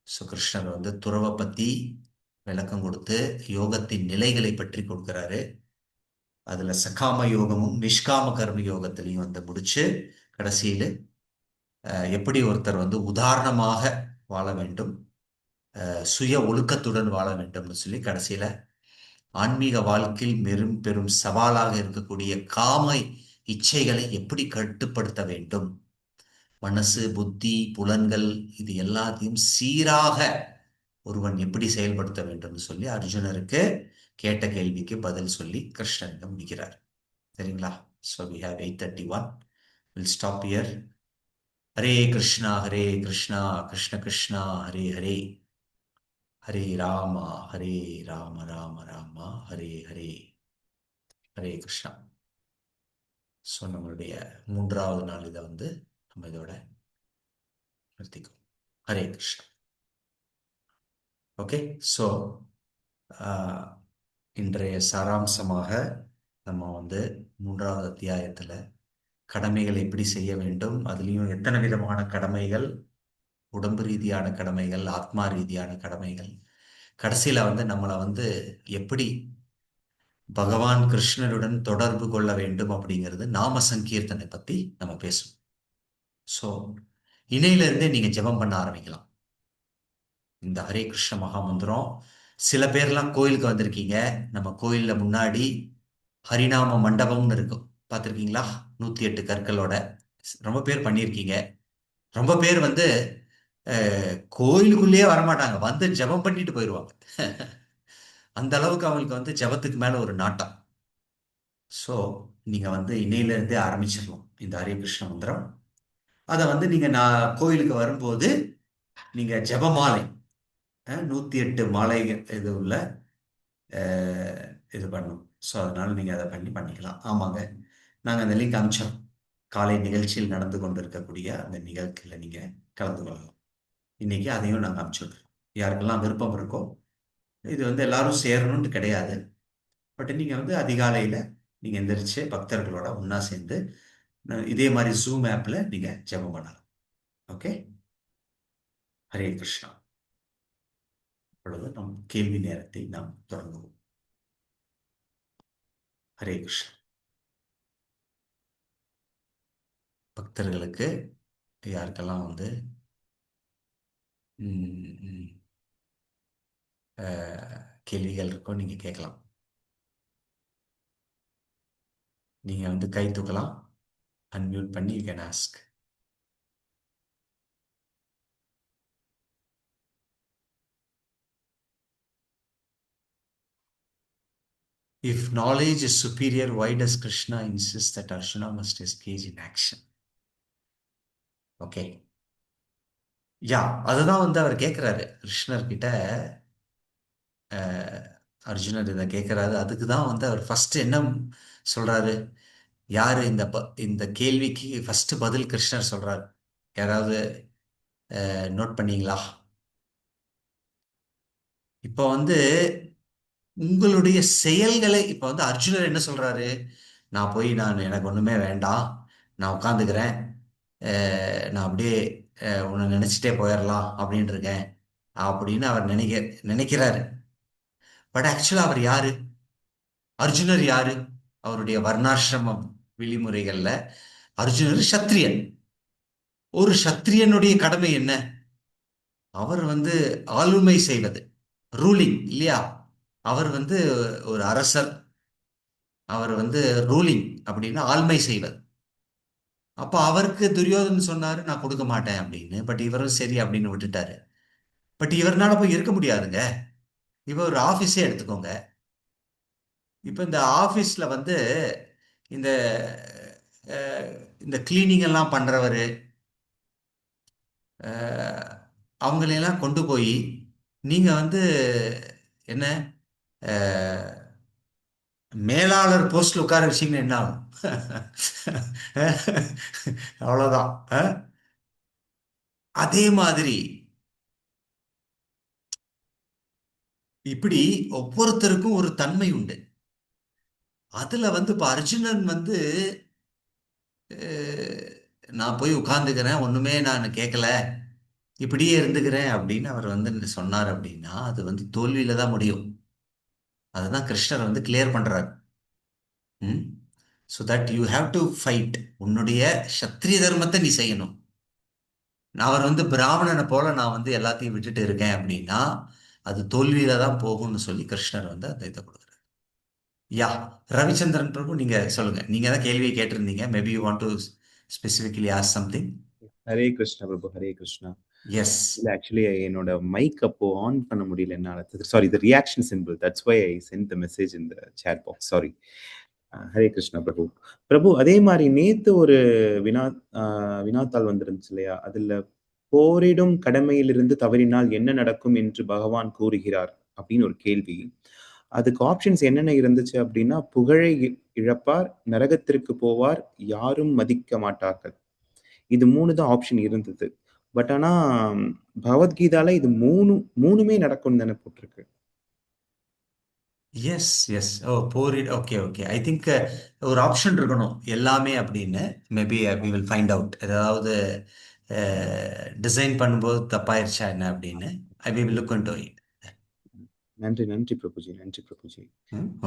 Speaker 1: ஸோ கிருஷ்ணர் வந்து துறவை பத்தி விளக்கம் கொடுத்து யோகத்தின் நிலைகளை பற்றி கொடுக்கிறாரு. அதுல சகாம யோகமும் நிஷ்காம கர்ம யோகத்திலையும் வந்து முடிச்சு கடைசியில எப்படி ஒருத்தர் வந்து உதாரணமாக வாழ வேண்டும், சுய ஒழுக்கத்துடன் வாழ வேண்டும்னு சொல்லி கடைசியில ஆன்மீக வாழ்க்கையில் பெரும் பெரும் சவாலாக இருக்கக்கூடிய காம இச்சைகளை எப்படி கட்டுப்படுத்த வேண்டும், மனசு புத்தி புலன்கள் இது எல்லாத்தையும் சீராக ஒருவன் எப்படி செயல்படுத்த வேண்டும்னு சொல்லி அர்ஜுனருக்கு கேட்ட கேள்விக்கு பதில் சொல்லி கிருஷ்ணன் முடிக்கிறார். சரிங்களா? So we have 8:31. Will stop here. Hare Krishna Krishna Krishna Hare Hare, Hare Rama Hare Rama Rama Rama Hare Hare, Hare Krishna. So நம்மளுடைய 3வது நாள் இதை வந்து நம்ம இதோட நிறுத்திக்கும். ஹரே கிருஷ்ணா. ஓகே. ஸோ இன்றைய சாராம்சமாக நம்ம வந்து 3வது அத்தியாயத்தில் கடமைகள் எப்படி செய்ய வேண்டும், அதுலேயும் எத்தனை விதமான கடமைகள், உடம்பு ரீதியான கடமைகள், ஆத்மா ரீதியான கடமைகள், கடைசியில் வந்து நம்மளை வந்து எப்படி பகவான் கிருஷ்ணருடன் தொடர்பு கொள்ள வேண்டும் அப்படிங்கிறது நாம சங்கீர்த்தனை பற்றி நம்ம பேசுவோம். ஸோ இணையிலிருந்தே நீங்கள் ஜெபம் பண்ண ஆரம்பிக்கலாம். இந்த ஹரே கிருஷ்ண மகாமந்திரம் சில பேர்லாம் கோயிலுக்கு வந்திருக்கீங்க. நம்ம கோயிலில் முன்னாடி ஹரிநாம மண்டபம்னு இருக்கும், பார்த்துருக்கீங்களா? 108 கற்களோட ரொம்ப பேர் பண்ணியிருக்கீங்க. ரொம்ப பேர் வந்து கோயிலுக்குள்ளேயே வரமாட்டாங்க, வந்து ஜெபம் பண்ணிட்டு போயிடுவாங்க. அந்த அளவுக்கு அவங்களுக்கு வந்து ஜெபத்துக்கு மேல ஒரு நாட்டம். ஸோ நீங்க வந்து இன்னையிலிருந்தே ஆரம்பிச்சிடலாம் இந்த ஹரே கிருஷ்ண மந்திரம். அதை வந்து நீங்க நான் கோயிலுக்கு வரும்போது நீங்க ஜெபமாலை 108 மாலை இது உள்ள இது பண்ணும். ஸோ அதனால நீங்கள் அதை பண்ணிக்கலாம். ஆமாங்க, நாங்கள் அந்த லிங்க் அனுப்பிச்சோம். காலை நிகழ்ச்சியில் நடந்து கொண்டு இருக்கக்கூடிய அந்த நிகழ்ச்சியில் நீங்கள் கலந்து கொள்ளலாம். இன்னைக்கு அதையும் நாங்கள் அனுப்பிச்சுட்றோம். யாருக்கெல்லாம் விருப்பம் இருக்கோ, இது வந்து எல்லாரும் சேரணும்னு கிடையாது. பட் நீங்கள் வந்து அதிகாலையில் நீங்கள் எந்திரிச்சு பக்தர்களோட ஒன்றா சேர்ந்து இதே மாதிரி ஜூம் ஆப்பில் நீங்கள் ஜெபம் பண்ணலாம். ஓகே. ஹரே கிருஷ்ணா. இப்பொழுது நம் கேள்வி நேரத்தை நாம் தொடங்குவோம். ஹரே கிருஷ்ணா. பக்தர்களுக்கு யாருக்கெல்லாம் வந்து கேள்விகள் இருக்கோ நீங்கள் கேட்கலாம். நீங்கள் வந்து கை தூக்கலாம், அன்மியூட் பண்ணி you can ask. If knowledge is superior, why does Krishna insist that Arjuna must engage in action? Okay. Yeah, அதுதான் வந்து அவர் கேட்குறாரு கிருஷ்ணர் கிட்ட. அர்ஜுனர் இதை கேட்குறாரு. அதுக்கு தான் வந்து அவர் ஃபர்ஸ்ட் என்ன சொல்றாரு? யாரு இந்த கேள்விக்கு ஃபர்ஸ்ட் பதில் கிருஷ்ணர் சொல்றாரு? யாராவது நோட் பண்ணீங்களா? இப்போ வந்து உங்களுடைய செயல்களை இப்போ வந்து அர்ஜுனர் என்ன சொல்றாரு? நான் எனக்கு ஒண்ணுமே வேண்டாம், நான் உட்காந்துக்கிறேன், நான் அப்படியே உன்னை நினைச்சிட்டே போயிடலாம் அப்படின்னு இருக்கேன் அப்படின்னு அவர் நினைக்கிறாரு. பட் ஆக்சுவலா அவர் யாரு? அர்ஜுனர் யாரு? அவருடைய வர்ணாசிரமம் விதிமுறைகள்ல அர்ஜுனர் சத்திரியன். ஒரு சத்திரியனுடைய கடமை என்ன? அவர் வந்து ஆளுமை செய்வது, ரூலிங் இல்லையா? அவர் வந்து ஒரு அரசர், அவர் வந்து ரூலிங் அப்படின்னா ஆளுமை செய்வது. அப்ப அவருக்கு துரியோதனன் சொன்னாரு நான் கொடுக்க மாட்டேன் அப்படின்னு. பட் இவரும் சரி அப்படின்னு விட்டுட்டாரு. பட் இவர்னால போய் இருக்க முடியாதுங்க. இவர் ஒரு ஆபீஸே எடுத்துக்கோங்க. இப்ப இந்த ஆபீஸ்ல வந்து இந்த இந்த கிளீனிங் எல்லாம் பண்றவரு அவங்களையெல்லாம் கொண்டு போய் நீங்க வந்து என்ன மேலாளர் போஸ்ட்ல உட்கார வச்சீங்கன்னா என்ன ஆகும்? அவ்வளவுதான். அதே மாதிரி இப்படி ஒவ்வொருத்தருக்கும் ஒரு தன்மை உண்டு. அதுல வந்து இப்ப அர்ஜுனன் வந்து நான் போய் உட்கார்ந்துக்கிறேன், ஒண்ணுமே நான் கேட்கல, இப்படியே இருந்துக்கிறேன் அப்படின்னு அவர் வந்து சொன்னார் அப்படின்னா அது வந்து தோல்வியில தான் முடியும். அதுதான் கிருஷ்ணர் வந்து கிளியர் பண்றாரு. ம். So that you have to fight. உன்னுடைய சத்திரிய தர்மத்தை நீ செய்யணும். அவர் வந்து பிராமணனை போல நான் வந்து எல்லாத்தையும் விட்டுட்டு இருக்கேன் அப்படின்னா அது தோல்வியில தான் போகும்னு சொல்லி கிருஷ்ணர் வந்து அந்த இதை கொடுக்குறாரு. யா, ரவிச்சந்திரன் பிரபு நீங்க சொல்லுங்க. நீங்க தான் கேள்வியை கேட்டிருந்தீங்க. Maybe you want to specifically ask something.
Speaker 2: Hare Krishna Prabhu, Hare Krishna.
Speaker 1: Yes.
Speaker 2: இல்ல ஆக்சுவலி என்னோட மைக் அப்போ ஆன் பண்ண முடியல என்னால. Sorry, the reaction simple. That's why I sent the message in the chat box. Sorry. Hare Krishna Prabhu. Prabhu, அதே மாதிரி நேத்து ஒரு வினா வினாத்தாள் வந்திருந்துச்சு இல்லையா? அதுல போரிடும் கடமையிலிருந்து தவறினால் என்ன நடக்கும் என்று பகவான் கூறுகிறார் அப்படின்னு ஒரு கேள்வி. அதுக்கு ஆப்ஷன்ஸ் என்னென்ன இருந்துச்சு அப்படின்னா, புகழை இழப்பார், நரகத்திற்கு போவார், யாரும் மதிக்க மாட்டார்கள். இது 3 தான் ஆப்ஷன் இருந்தது. பட் ஆனா பகவத்கீதால இது 3மே நடக்கும்னு தானே போட்டிருக்கு.
Speaker 1: Yes, yes. Oh, bored. Okay, okay. I think ஒரு ஆப்ஷன் இருக்கணும் எல்லாமே அப்படின்னு. Maybe we will find out. ஏதாவது டிசைன் பண்ணும்போது தப்பாயிருச்சா என்ன அப்படின்னு. I we will look into it.
Speaker 2: நன்றி, நன்றி பிரபுஜி, நன்றி Prabhuji.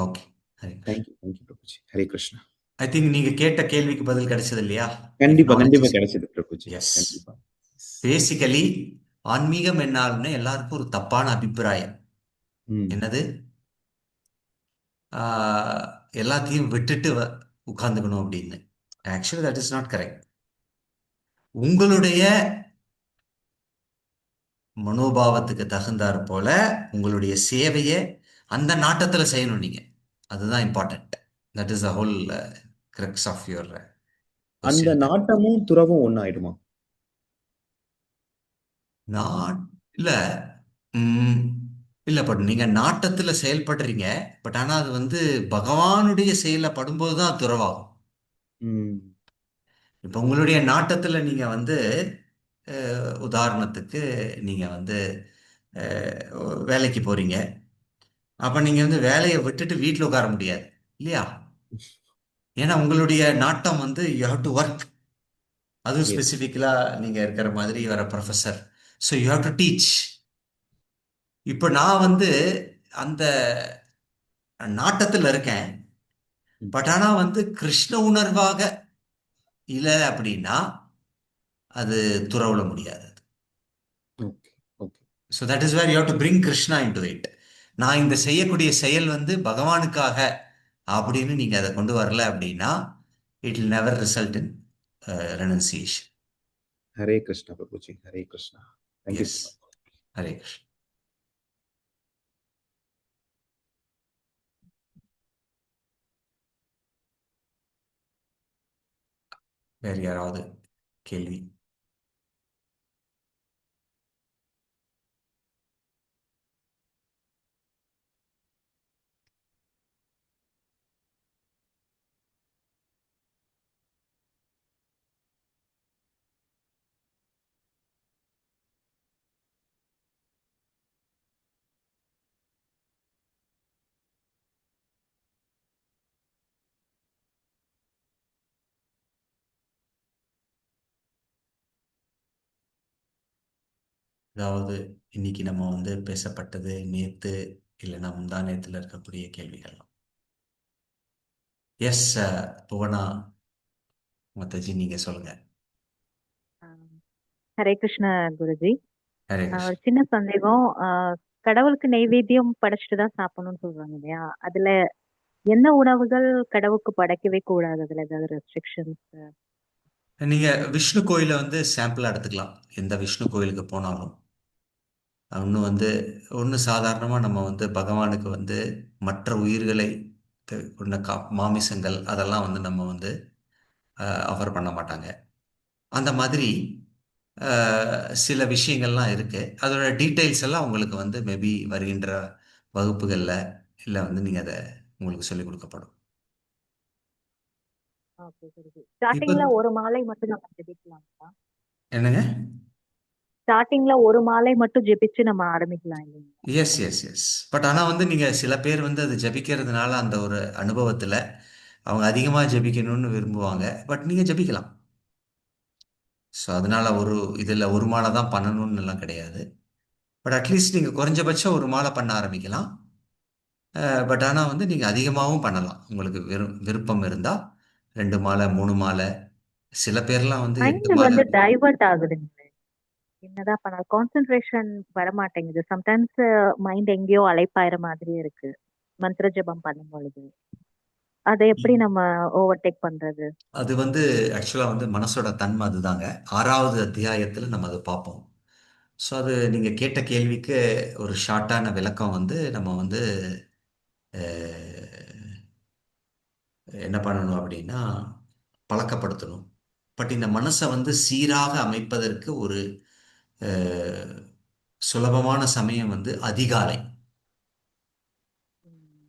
Speaker 1: Okay. Hare Krishna.
Speaker 2: Thank you, thank you Prabhuji. Hare Krishna.
Speaker 1: I think நீங்க கேட்ட கேள்விக்கு பதில் கிடைச்சது இல்லையா? இஃப்
Speaker 2: கண்டிப்பா,
Speaker 1: நாலேஜ்
Speaker 2: கண்டிப்பா
Speaker 1: இஸ்.
Speaker 2: கிடைச்சது பிரபுஜி.
Speaker 1: எஸ்.
Speaker 2: கண்டிப்பா.
Speaker 1: பேசிக்கலி ஆன்மீகம் என்னாலும்னு எல்லாருக்கும் ஒரு தப்பான அபிப்பிராயம்.
Speaker 2: ம்.
Speaker 1: என்னது? ஆஹ், எல்லாத்தையும் விட்டுட்டு உட்கார்ந்துக்கணும் அப்படின்னு. Actually that is not correct. உங்களுடைய மனோபாவத்துக்கு தகுந்தாற் போல உங்களுடைய சேவையை அந்த நாட்டத்துல செய்யணும் நீங்க. அதுதான் important. That is the whole crux of your
Speaker 2: அந்த
Speaker 1: கொஸ்டின்.
Speaker 2: நாட்டமும் துறவும் ஒண்ணாயிடுமா?
Speaker 1: நாட் இல்ல. ம், இல்ல, பட் நீங்க நாட்டத்துல செயல்படுறீங்க. பட் ஆனா அது வந்து பகவானுடைய செயல படும்போது தான் துறவாகும்.
Speaker 2: ம்.
Speaker 1: இப்ப உங்களுடைய நாட்டத்துல நீங்க வந்து உதாரணத்துக்கு நீங்க வந்து வேலைக்கு போறீங்க. அப்ப நீங்க வந்து வேலையை விட்டுட்டு வீட்டில் உட்கார முடியாது இல்லையா? ஏன்னா உங்களுடைய நாட்டம் வந்து யூ ஹாவ் டு ஒர்க். அதுவும்
Speaker 2: எஸ்.
Speaker 1: ஸ்பெசிஃபிக்கலா நீங்க இருக்கிற மாதிரி வர professor. So you have to teach. இப்போ நான் வந்து அந்த நாட்டத்தில் இருக்கேன்.
Speaker 2: ம்.
Speaker 1: பட் ஆனா வந்து கிருஷ்ண உணர்வாக இல்லை அப்படின்னா அது துறவல முடியாது.
Speaker 2: Okay, okay.
Speaker 1: So that is where you have to bring Krishna into it. நான் இந்த செய்யக்கூடிய செயல் வந்து பகவானுக்காக அப்படின்னு நீங்க அதை கொண்டு வரல அப்படின்னா it will never result in renunciation.
Speaker 2: Hare Krishna Prabhuji, Hare Krishna. Thank you
Speaker 1: yes.
Speaker 2: So much.
Speaker 1: Hare Krishna. வேறு யாராவது கேள்வி? அதாவது இன்னைக்கு நம்ம வந்து பேசப்பட்டது நேத்து இல்லைன்னா முந்தா நேத்துல இருக்கக்கூடிய கேள்விகள்லாம். எஸ். புவனா மத்தஜி நீங்க சொல்லுங்க.
Speaker 3: ஆஹ் ஹரே கிருஷ்ண குருஜி.
Speaker 1: ஹரே
Speaker 3: ஒரு
Speaker 1: கிருஷ்ணா.
Speaker 3: சின்ன சந்தேகம். கடவுளுக்கு நெய்வேத்தியம் படைச்சிட்டு தான் சாப்பிடணும்னு சொல்றாங்க இல்லையா? அதுல என்ன உணவுகள் கடவுளுக்கு படைக்கவே கூடாது? அதுல ஏதாவது ரெஸ்ட்ரிக்ஷன்ஸ்?
Speaker 1: நீங்க விஷ்ணு கோயிலை வந்து சாம்பிளா எடுத்துக்கலாம். எந்த விஷ்ணு கோயிலுக்கு போனாலும் இன்னும் வந்து ஒன்று சாதாரணமாக நம்ம வந்து பகவானுக்கு வந்து மற்ற உயிர்களை கொண்ட மாமிசங்கள் அதெல்லாம் வந்து நம்ம வந்து ஆஃபர் பண்ண மாட்டாங்க. அந்த மாதிரி சில விஷயங்கள்லாம் இருக்கு. அதோட டீட்டெயில்ஸ் எல்லாம் உங்களுக்கு வந்து மேபி வருகின்ற வகுப்புகளில் இல்லை வந்து நீங்கள் அதை உங்களுக்கு சொல்லிக் கொடுக்கப்படும்.
Speaker 3: ஓகே குருஜி.
Speaker 1: இப்போ
Speaker 3: ஸ்டார்டிங்ல ஒரு மாலை மட்டும் நம்ம ஜெபிக்கலாமா?
Speaker 1: என்னங்க?
Speaker 3: ஸ்டார்டிங்ல ஒரு மாலை மட்டும் ஜெபிச்சு நம்ம ஆரம்பிக்கலாம் இல்லைங்களா?
Speaker 1: S, S, S. பட் ஆனால் வந்து நீங்கள் சில பேர் வந்து அது ஜபிக்கிறதுனால அந்த ஒரு அனுபவத்தில் அவங்க அதிகமாக ஜபிக்கணும்னு விரும்புவாங்க. பட் நீங்கள் ஜபிக்கலாம். ஸோ அதனால ஒரு இதில் ஒரு மாலை தான் பண்ணணும்னு எல்லாம் கிடையாது. பட் அட்லீஸ்ட் நீங்கள் குறைஞ்சபட்சம் ஒரு மாலை பண்ண ஆரம்பிக்கலாம். பட் ஆனால் வந்து நீங்கள் அதிகமாகவும் பண்ணலாம். உங்களுக்கு விருப்பம் இருந்தால் 2 மாலை 3 மாலை, சில பேர்லாம் வந்து 8
Speaker 3: மைண்ட்
Speaker 1: மாலை.
Speaker 3: வந்து டைவர்ட் ஆகுதுங்க. என்னதான் பண்ண கான்சென்ட்ரேஷன் வரமாட்டேங்குது. சம்டைம்ஸ் மைண்ட் எங்கேயோ அலைப்பாயிர மாதிரி இருக்கு. மந்திர ஜெபம் பண்ணும் பொழுது. அதை எப்படி நம்ம ஓவர்டேக் பண்றது?
Speaker 1: அது வந்து ஆக்சுவலாக வந்து மனசோட தன்மை அதுதாங்க. 6வது அத்தியாயத்தில் நம்ம அதை பார்ப்போம். ஸோ அது நீங்கள் கேட்ட கேள்விக்கு ஒரு ஷார்ட்டான விளக்கம் வந்து நம்ம வந்து அஹ், என்ன பண்ணணும் அப்படின்னா பழக்கப்படுத்தணும். பட் இந்த மனசை வந்து சீராக அமைப்பதற்கு ஒரு அஹ், சுலபமான சமயம் வந்து அதிகாலை.
Speaker 3: ம்.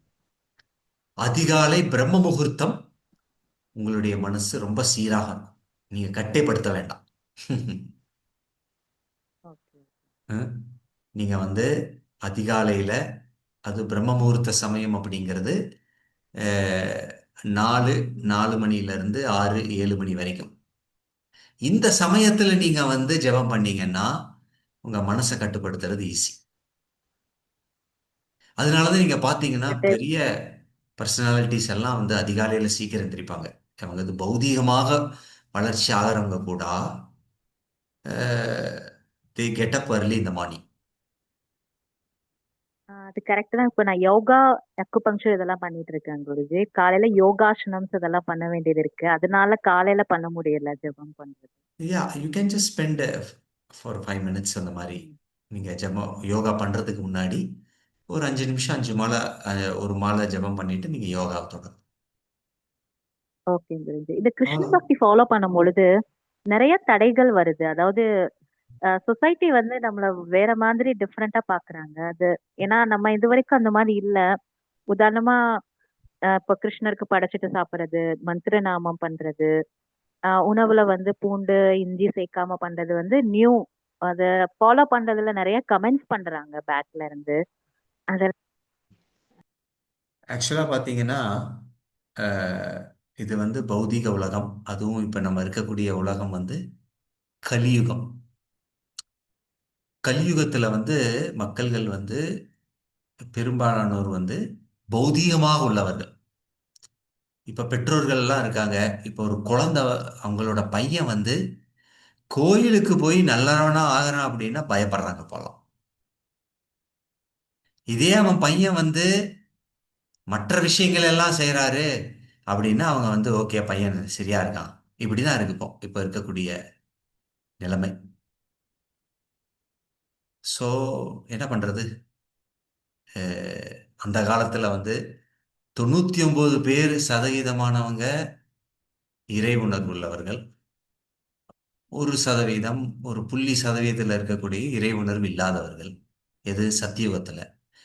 Speaker 1: அதிகாலை பிரம்ம முகூர்த்தம் உங்களுடைய மனசு ரொம்ப சீராக இருக்கும். நீங்க கட்டைப்படுத்த வேண்டாம்.
Speaker 3: ஓகே.
Speaker 1: அஹ், நீங்க வந்து அதிகாலையில அது பிரம்ம முகூர்த்த சமயம் அப்படிங்கிறது அஹ், 4 மணியிலிருந்து 6 7 மணி வரைக்கும். இந்த சமயத்துல நீங்க வந்து ஜெபம் பண்ணீங்கன்னா உங்க மனசை கட்டுப்படுத்துறது ஈஸி. அதனாலதான் நீங்க பாத்தீங்கன்னா
Speaker 3: பட்
Speaker 1: பெரிய பர்சனாலிட்டிஸ் எல்லாம் வந்து அதிகாலையில சீக்கிரம் எந்திரிப்பாங்க. அவங்க வந்து பௌதீகமாக வளர்ச்சி ஆகிறவங்க கூட they get up early in the morning.
Speaker 3: அது கரெக்ட் தான். இப்ப நான் யோகா, அக்குபங்க்சர் இதெல்லாம் பண்ணிட்டு இருக்கேன் குருஜி. காலையில யோகாசனம்ஸ் இதெல்லாம் பண்ண வேண்டியது இருக்கு. அதனால காலையில பண்ண முடியல ஜெபம் பண்றது.
Speaker 1: Yeah you can just spend for 5 minutes அந்த மாதிரி.
Speaker 3: ம்.
Speaker 1: நீங்க ஜெபம் யோகா பண்றதுக்கு முன்னாடி ஒரு 5 நிமிஷம் 5 மாலை ஒரு மாலை ஜெபம் பண்ணிட்டு நீங்க யோகாவை தொடரும்.
Speaker 3: ஓகே குருஜி. இந்த கிருஷ்ண பக்தி ஃபாலோ பண்ணும் பொழுது நிறைய தடைகள் வருது. அதாவது சொசைட்டி வந்து நம்மள வேற மாதிரி டிஃப்ரெண்டா பாக்குறாங்க. அது ஏன்னா நம்ம இது வரைக்கும் அந்த மாதிரி இல்ல. உதாரணமா இப்ப கிருஷ்ணருக்கு படைச்சிட்டு சாப்பிடுறது, மந்திர நாமம் பண்றது, உணவுல வந்து பூண்டு, இஞ்சி சேர்க்காம பண்றது வந்து நியூ. அத ஃபாலோ பண்றதுல நிறைய கமெண்ட்ஸ் பண்றாங்க பேக்ல இருந்து. அத
Speaker 1: ஆக்சுவலா பாத்தீங்கன்னா அஹ், இது வந்து பௌதீக உலகம். அதுவும் இப்ப நம்ம இருக்கக்கூடிய உலகம் வந்து கலியுகம். கலியுகத்துல வந்து மக்கள்கள் வந்து பெரும்பாலானோர் வந்து பௌதீகமாக உள்ளவர்கள். இப்ப பெற்றோர்கள் எல்லாம் இருக்காங்க. இப்ப ஒரு குழந்தை அவங்களோட பையன் வந்து கோயிலுக்கு போய் நல்லவனா ஆகிறான் அப்படின்னா பயப்படுறாங்க போலாம். இதே அவன் பையன் வந்து மற்ற விஷயங்கள் எல்லாம் செய்றாரு அப்படின்னா அவங்க வந்து ஓகே பையன் சரியா இருக்கான். இப்படிதான் இருக்கு இப்ப இருக்கக்கூடிய நிலைமை. சோ என்ன பண்றது? அந்த காலத்துல வந்து 99% இறை உணர்வு உள்ளவர்கள். 1%, ஒரு புள்ளி சதவீதத்தில் இருக்கக்கூடிய இறை உணர்வு இல்லாதவர்கள். எது? சத்தியுகத்துல.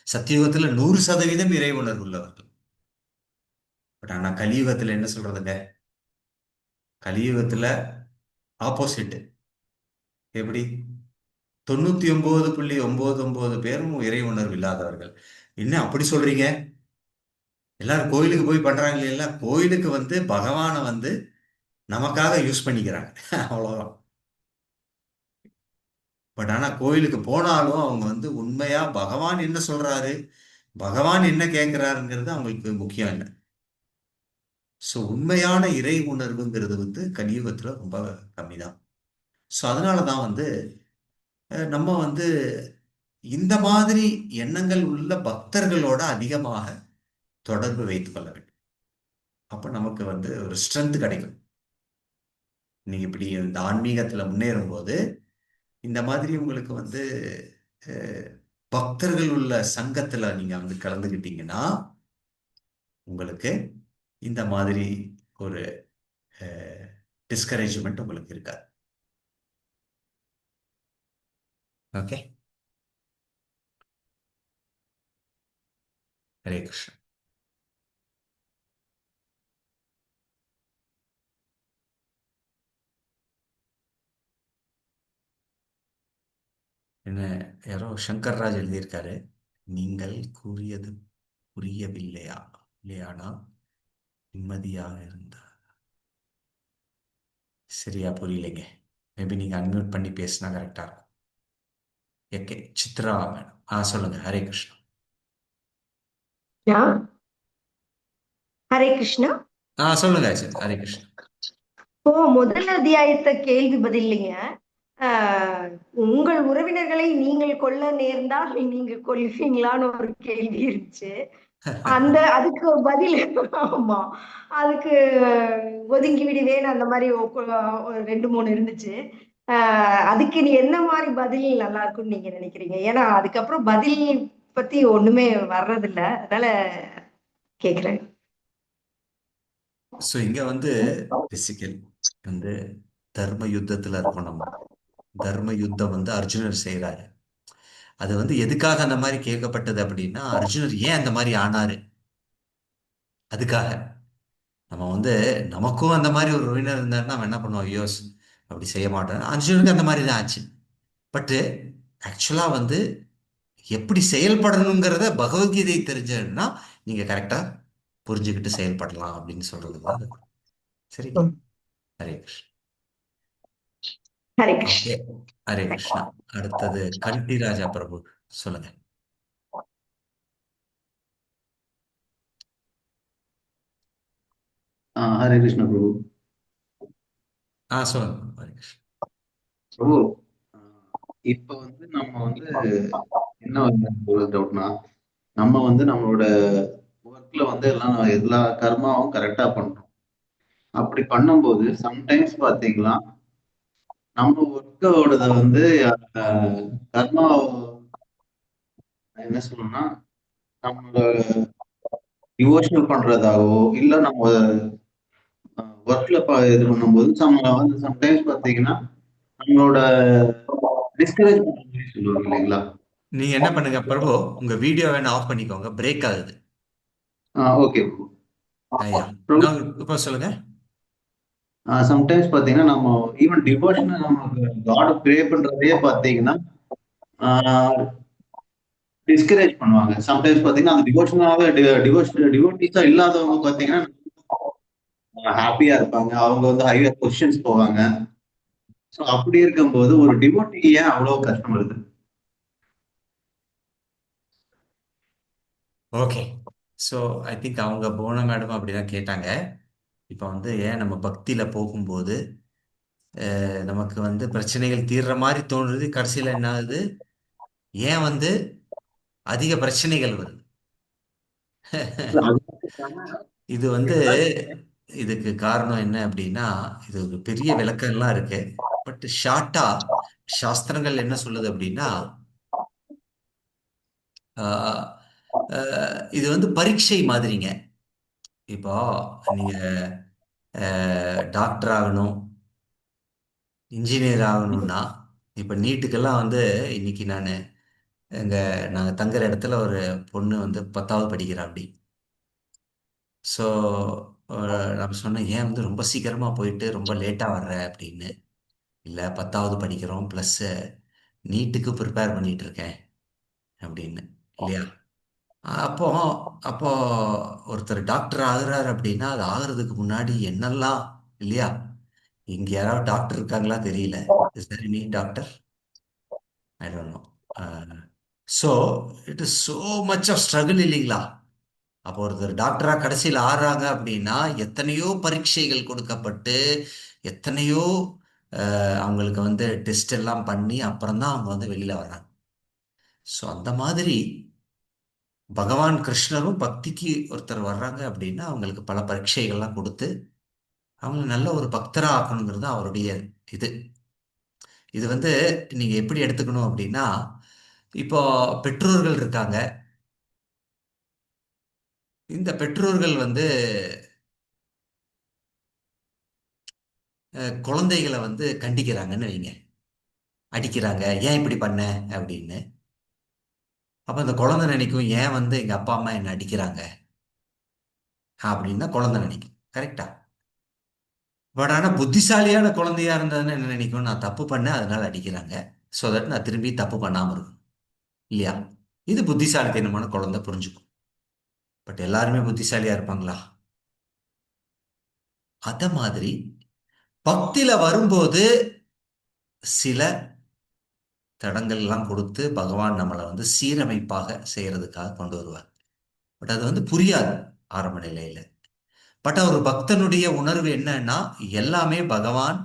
Speaker 1: சத்தியுகத்துல 100% இறை உணர்வு உள்ளவர்கள். பட் ஆனா கலியுகத்துல என்ன சொல்றதுங்க? கலியுகத்துல ஆப்போசிட். எப்படி? 99.99 பேரும் இறை உணர்வு இல்லாதவர்கள். என்ன அப்படி சொல்றீங்க? எல்லாரும் கோயிலுக்கு போய் பண்றாங்க இல்லையா? கோயிலுக்கு வந்து பகவானை வந்து நமக்காக யூஸ் பண்ணிக்கிறாங்க. அவ்வளவுதான். பட் ஆனா கோயிலுக்கு போனாலும் அவங்க வந்து உண்மையா பகவான் என்ன சொல்றாரு, பகவான் என்ன கேட்கிறாருங்கிறது அவங்களுக்கு முக்கியம் இல்லை. ஸோ உண்மையான இறை உணர்வுங்கிறது வந்து கலியுகத்துல ரொம்ப கம்மிதான். ஸோ அதனாலதான் வந்து நம்ம வந்து இந்த மாதிரி எண்ணங்கள் உள்ள பக்தர்களோட அதிகமாக தொடர்பு வைத்துக் கொள்ள வேண்டும். அப்ப நமக்கு வந்து ஒரு ஸ்ட்ரென்த் கிடைக்கும். நீங்க இப்படி இந்த ஆன்மீகத்துல முன்னேறும் போது இந்த மாதிரி உங்களுக்கு வந்து அஹ், பக்தர்கள் உள்ள சங்கத்துல நீங்க வந்து கலந்துக்கிட்டீங்கன்னா உங்களுக்கு இந்த மாதிரி ஒரு டிஸ்கரேஜ்மெண்ட் உங்களுக்கு இருக்காது. ஓகே. ஹரே கிருஷ்ணா. என்ன யாரோ சங்கர்ராஜ் எழுதியிருக்காரு, நீங்கள் கூறியது புரியவில்லையா இல்லையானா நிம்மதியாக இருந்தா. சரியா புரியலைங்க. மேபி நீங்க அன்மியூட் பண்ணி பேசினா கரெக்டா இருக்கும். ஓகே சித்ரா மேடம் சொல்லுங்க. ஹரே கிருஷ்ணா.
Speaker 4: ஆ, ஹரே கிருஷ்ணா.
Speaker 1: சொல்லுங்க சரி, ஹரே கிருஷ்ணா.
Speaker 4: இப்போ முதல் அத்தியாயத்தை கேள்வி பதில்லைங்க. ஆஹ், உங்கள் உறவினர்களை நீங்கள் கொல்ல நேர்ந்தால் நீங்க கொல்லுவீங்களான்னு ஒரு கேள்வி இருந்துச்சு. அதுக்கு ஒரு பதில் ஆமா, அதுக்கு ஒதுங்கி விடுவேன் அந்த மாதிரி ஒரு 2 3 இருந்துச்சு. அதுக்கு நீ என்ன மாதிரி பதில் நல்லா இருக்கும்னு நீங்க நினைக்கிறீங்க? ஏன்னா அதுக்கப்புறம் பதில் பத்தி ஒண்ணுமே வர்றதில்ல, அதனால கேக்குறேன்.
Speaker 1: ஸோ இங்க வந்து பிசிக்கல் வந்து தர்ம யுத்தத்துல இருக்கோம் நம்ம. தர்ம யுத்தம் வந்து அர்ஜுனர் செய்றாரு. அது வந்து எதுக்காக அந்த மாதிரி கேட்கப்பட்டது அப்படின்னா, அர்ஜுனர் ஏன் அந்த மாதிரி ஆனாரு அதுக்காக. நம்ம வந்து நமக்கும் அந்த மாதிரி ஒரு உறவினர் இருந்தாருன்னா நம்ம என்ன பண்ணுவோம், ஐயோ அப்படி செய்ய மாட்டோம். அர்ஜுனுக்கு அந்த மாதிரி தான் ஆச்சு. பட்டு ஆக்சுவலா வந்து எப்படி செயல்படணுங்கிறத பகவத்கீதை தெரிஞ்சதுன்னா நீங்க கரெக்டா புரிஞ்சுக்கிட்டு செயல்படலாம் அப்படின்னு சொல்றதுக்கு தான் அது. சரிங்களா?
Speaker 4: ம்.
Speaker 1: ஹரே கிருஷ்ணா.
Speaker 4: ஹரே
Speaker 1: ஓகே,
Speaker 4: கிருஷ்ணா.
Speaker 1: ஹரே கிருஷ்ணா. அடுத்தது கண்டி ராஜா பிரபு, சொல்லுங்க.
Speaker 5: ஹரே கிருஷ்ண பிரபு.
Speaker 1: சொல்லுங்க ஹரே கிருஷ்ணா.
Speaker 5: பிரபு, இப்ப வந்து நம்ம வந்து என்ன ஒரு டவுட்னா, நம்ம வந்து நம்மளோட ஒர்க்ல வந்து எல்லா கர்மாவும் கரெக்டா பண்றோம். அப்படி பண்ணும்போது சம்டைம்ஸ் பாத்தீங்களா, நம்ம ஒர்க்கோடத வந்து கர்மா என்ன சொல்லணும்னா, நம்மளோட டிவோஷனல் பண்றதாவோ இல்ல நம்ம ஒர்க்ல இது பண்ணும்போது சம்டைம்ஸ் பாத்தீங்கன்னா நம்மளோட டிஸ்கரேஜ் பண்ற மாதிரி சொல்லுவாங்க இல்லைங்களா?
Speaker 1: நீங்க என்ன பண்ணுங்க பிரபு, உங்க வீடியோ வேணா ஆஃப் பண்ணிக்கோங்க, பிரேக் ஆகுது.
Speaker 5: ஓகே.
Speaker 1: ஐயா இப்போ சொல்லுங்க.
Speaker 5: சம்டைம்ஸ் பாத்தீங்கன்னா நம்ம ஈவன் டிவோஷன் நம்ம காட் ப்ரே பண்றதே பாத்தீங்கன்னா டிஸ்கரேஜ் பண்ணுவாங்க. சம்டைம்ஸ் பாத்தீங்கன்னா அந்த டிவோஷனாவே டிவோட்டிஸா இல்லாதவங்க பாத்தீங்கன்னா ஹாப்பியா இருப்பாங்க. அவங்க வந்து ஹையர் பொசிஷன்ஸ் போவாங்க. ஸோ அப்படி இருக்கும்போது ஒரு டிவோட்டி ஏன் அவ்வளவு கஷ்டம் வருது?
Speaker 1: ஓகே, ஸோ ஐ திங்க் அவங்க போன மேடம் அப்படிதான் கேட்டாங்க. இப்போ வந்து ஏன் நம்ம பக்தியில போகும்போது நமக்கு வந்து பிரச்சனைகள் தீர்ற மாதிரி தோன்றுது, கடைசியில் என்ன ஆகுது, ஏன் வந்து அதிக பிரச்சனைகள் வருது? இது வந்து இதுக்கு காரணம் என்ன அப்படின்னா, இது ஒரு பெரிய விளக்கம்லாம் இருக்கு. பட் ஷார்ட்டா சாஸ்திரங்கள் என்ன சொல்லுது அப்படின்னா, ஆஹ், இது வந்து பரீட்சை மாதிரிங்க. இப்போ நீங்க டாக்டர் ஆகணும், இன்ஜினியர் ஆகணும்னா, இப்போ நீட்டுக்கெல்லாம் வந்து இன்னைக்கு நாங்கள் தங்குற இடத்துல ஒரு பொண்ணு வந்து 10வது படிக்கிறா அப்படி. ஸோ நான் சொன்னேன், ஏன் வந்து ரொம்ப சீக்கிரமாக போயிட்டு ரொம்ப லேட்டாக வர்ற அப்படின்னு. இல்லை 10வது படிக்கிறோம் ப்ளஸ் நீட்டுக்கு ப்ரிப்பேர் பண்ணிட்டு இருக்கேன் அப்படின்னு. இல்லையா? அப்போ அப்போ ஒருத்தர் டாக்டர் ஆகுறாரு அப்படின்னா அது ஆகுறதுக்கு முன்னாடி என்னெல்லாம், இல்லையா? இங்க யாராவது டாக்டர் இருக்காங்களா தெரியல. Is there any doctor? I don't know. So it is so much of struggle, இல்லைங்களா? அப்போ ஒருத்தர் டாக்டரா கடைசியில் ஆறாங்க அப்படின்னா எத்தனையோ பரீட்சைகள் கொடுக்கப்பட்டு எத்தனையோ அவங்களுக்கு வந்து டெஸ்ட் எல்லாம் பண்ணி அப்புறம் தான் அவங்க வந்து வெளியில வர்றாங்க. ஸோ அந்த மாதிரி பகவான் கிருஷ்ணரும் பக்திக்கு ஒருத்தர் வர்றாங்க அப்படின்னா அவங்களுக்கு பல பரீட்சைகள்லாம் கொடுத்து அவங்களை நல்ல ஒரு பக்தரா ஆக்கணுங்கிறது தான் அவருடைய இது. இது வந்து நீங்க எப்படி எடுத்துக்கணும் அப்படின்னா, இப்போ பெற்றோர்கள் இருக்காங்க. இந்த பெற்றோர்கள் வந்து குழந்தைகளை வந்து கண்டிக்கிறாங்கன்னு வைங்க, அடிக்கிறாங்க, ஏன் இப்படி பண்ண அப்படின்னு. அப்ப அந்த குழந்தை நினைக்கும், ஏன் வந்து எங்க அப்பா அம்மா என்ன அடிக்கிறாங்க அப்படின்னு தான் குழந்தை நினைக்கும். கரெக்டா? பட் ஆனா புத்திசாலியான குழந்தையா இருந்ததுன்னு என்ன நினைக்கும், நான் தப்பு பண்ணேன் அதனால அடிக்கிறாங்க, ஸோ தட் நான் திரும்பி தப்பு பண்ணாம இருக்கும். இல்லையா? இது புத்திசாலித்தனமான குழந்தை புரிஞ்சுக்கும். பட் எல்லாருமே புத்திசாலியா இருப்பாங்களா? அத மாதிரி பக்தியில வரும்போது சில தடங்கள் எல்லாம் கொடுத்து பகவான் நம்மளை வந்து சீரமைப்பாக செய்யறதுக்காக கொண்டு வருவார். பட் அது வந்து புரியாது ஆரம்ப நிலையில. பட் ஒரு பக்தனுடைய உணர்வு என்னன்னா, எல்லாமே பகவான்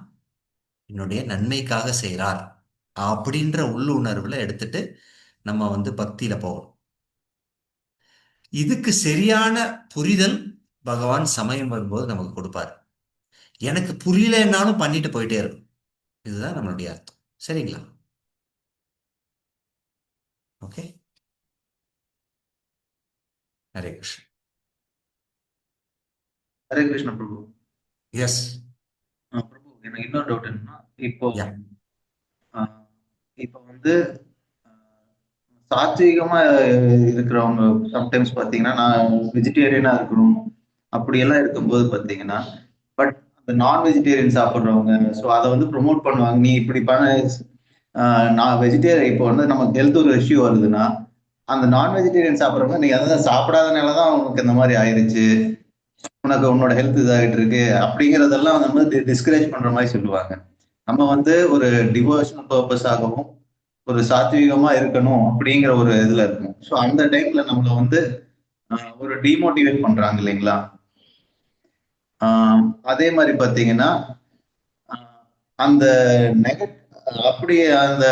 Speaker 1: என்னுடைய நன்மைக்காக செய்கிறார் அப்படின்ற உள்ளுணர்வுல எடுத்துட்டு நம்ம வந்து பக்தியில போகணும். இதுக்கு சரியான புரிதல் பகவான் சமயம் வரும்போது நமக்கு கொடுப்பாரு. எனக்கு புரியலன்னாலும் பண்ணிட்டு போயிட்டே இருக்கும். இதுதான் நம்மளுடைய அர்த்தம். சரிங்களா? ஓகே. ஹரே கிருஷ்ணன்.
Speaker 5: ஹரே கிருஷ்ண பிரபு.
Speaker 1: எஸ்.
Speaker 5: பிரபு, எனக்கு இன்னொரு டவுட் என்னன்னா, இப்போ
Speaker 1: யா.
Speaker 5: இப்போ வந்து சாத்வீகமா இருக்கிறவங்க சம்டைம்ஸ் பாத்தீங்கன்னா, நான் வெஜிடேரியனா இருக்கணும் அப்படியெல்லாம் இருக்கும்போது பாத்தீங்கன்னா, பட் அந்த நான் வெஜிடேரியன் சாப்பிடுறவங்க ஸோ அதை வந்து ப்ரொமோட் பண்ணுவாங்க. நீ இப்படி பண்ண நான் வெஜிடேரியன் இப்போ வந்து நமக்கு ஹெல்த் ஒரு இஷ்யூ வருதுன்னா, அந்த நான் வெஜிடேரியன் சாப்பிட்றவங்க நீ அதான் சாப்பிடாதனால தான் உனக்கு இந்த மாதிரி ஆயிடுச்சு, உனக்கு உன்னோட ஹெல்த் இதாகிட்டு இருக்கு அப்படிங்கிறதெல்லாம் நம்ம டிஸ்கரேஜ் பண்ற மாதிரி சொல்லுவாங்க. நம்ம வந்து ஒரு டிவோஷனல் பர்பஸாகவும் ஒரு சாத்வீகமா இருக்கணும் அப்படிங்கிற ஒரு இதுல இருக்கும். ஸோ அந்த டைம்ல நம்மள வந்து ஒரு டிமோட்டிவேட் பண்றாங்க இல்லைங்களா? அதே மாதிரி பாத்தீங்கன்னா அந்த நெகட் அப்படியே அந்த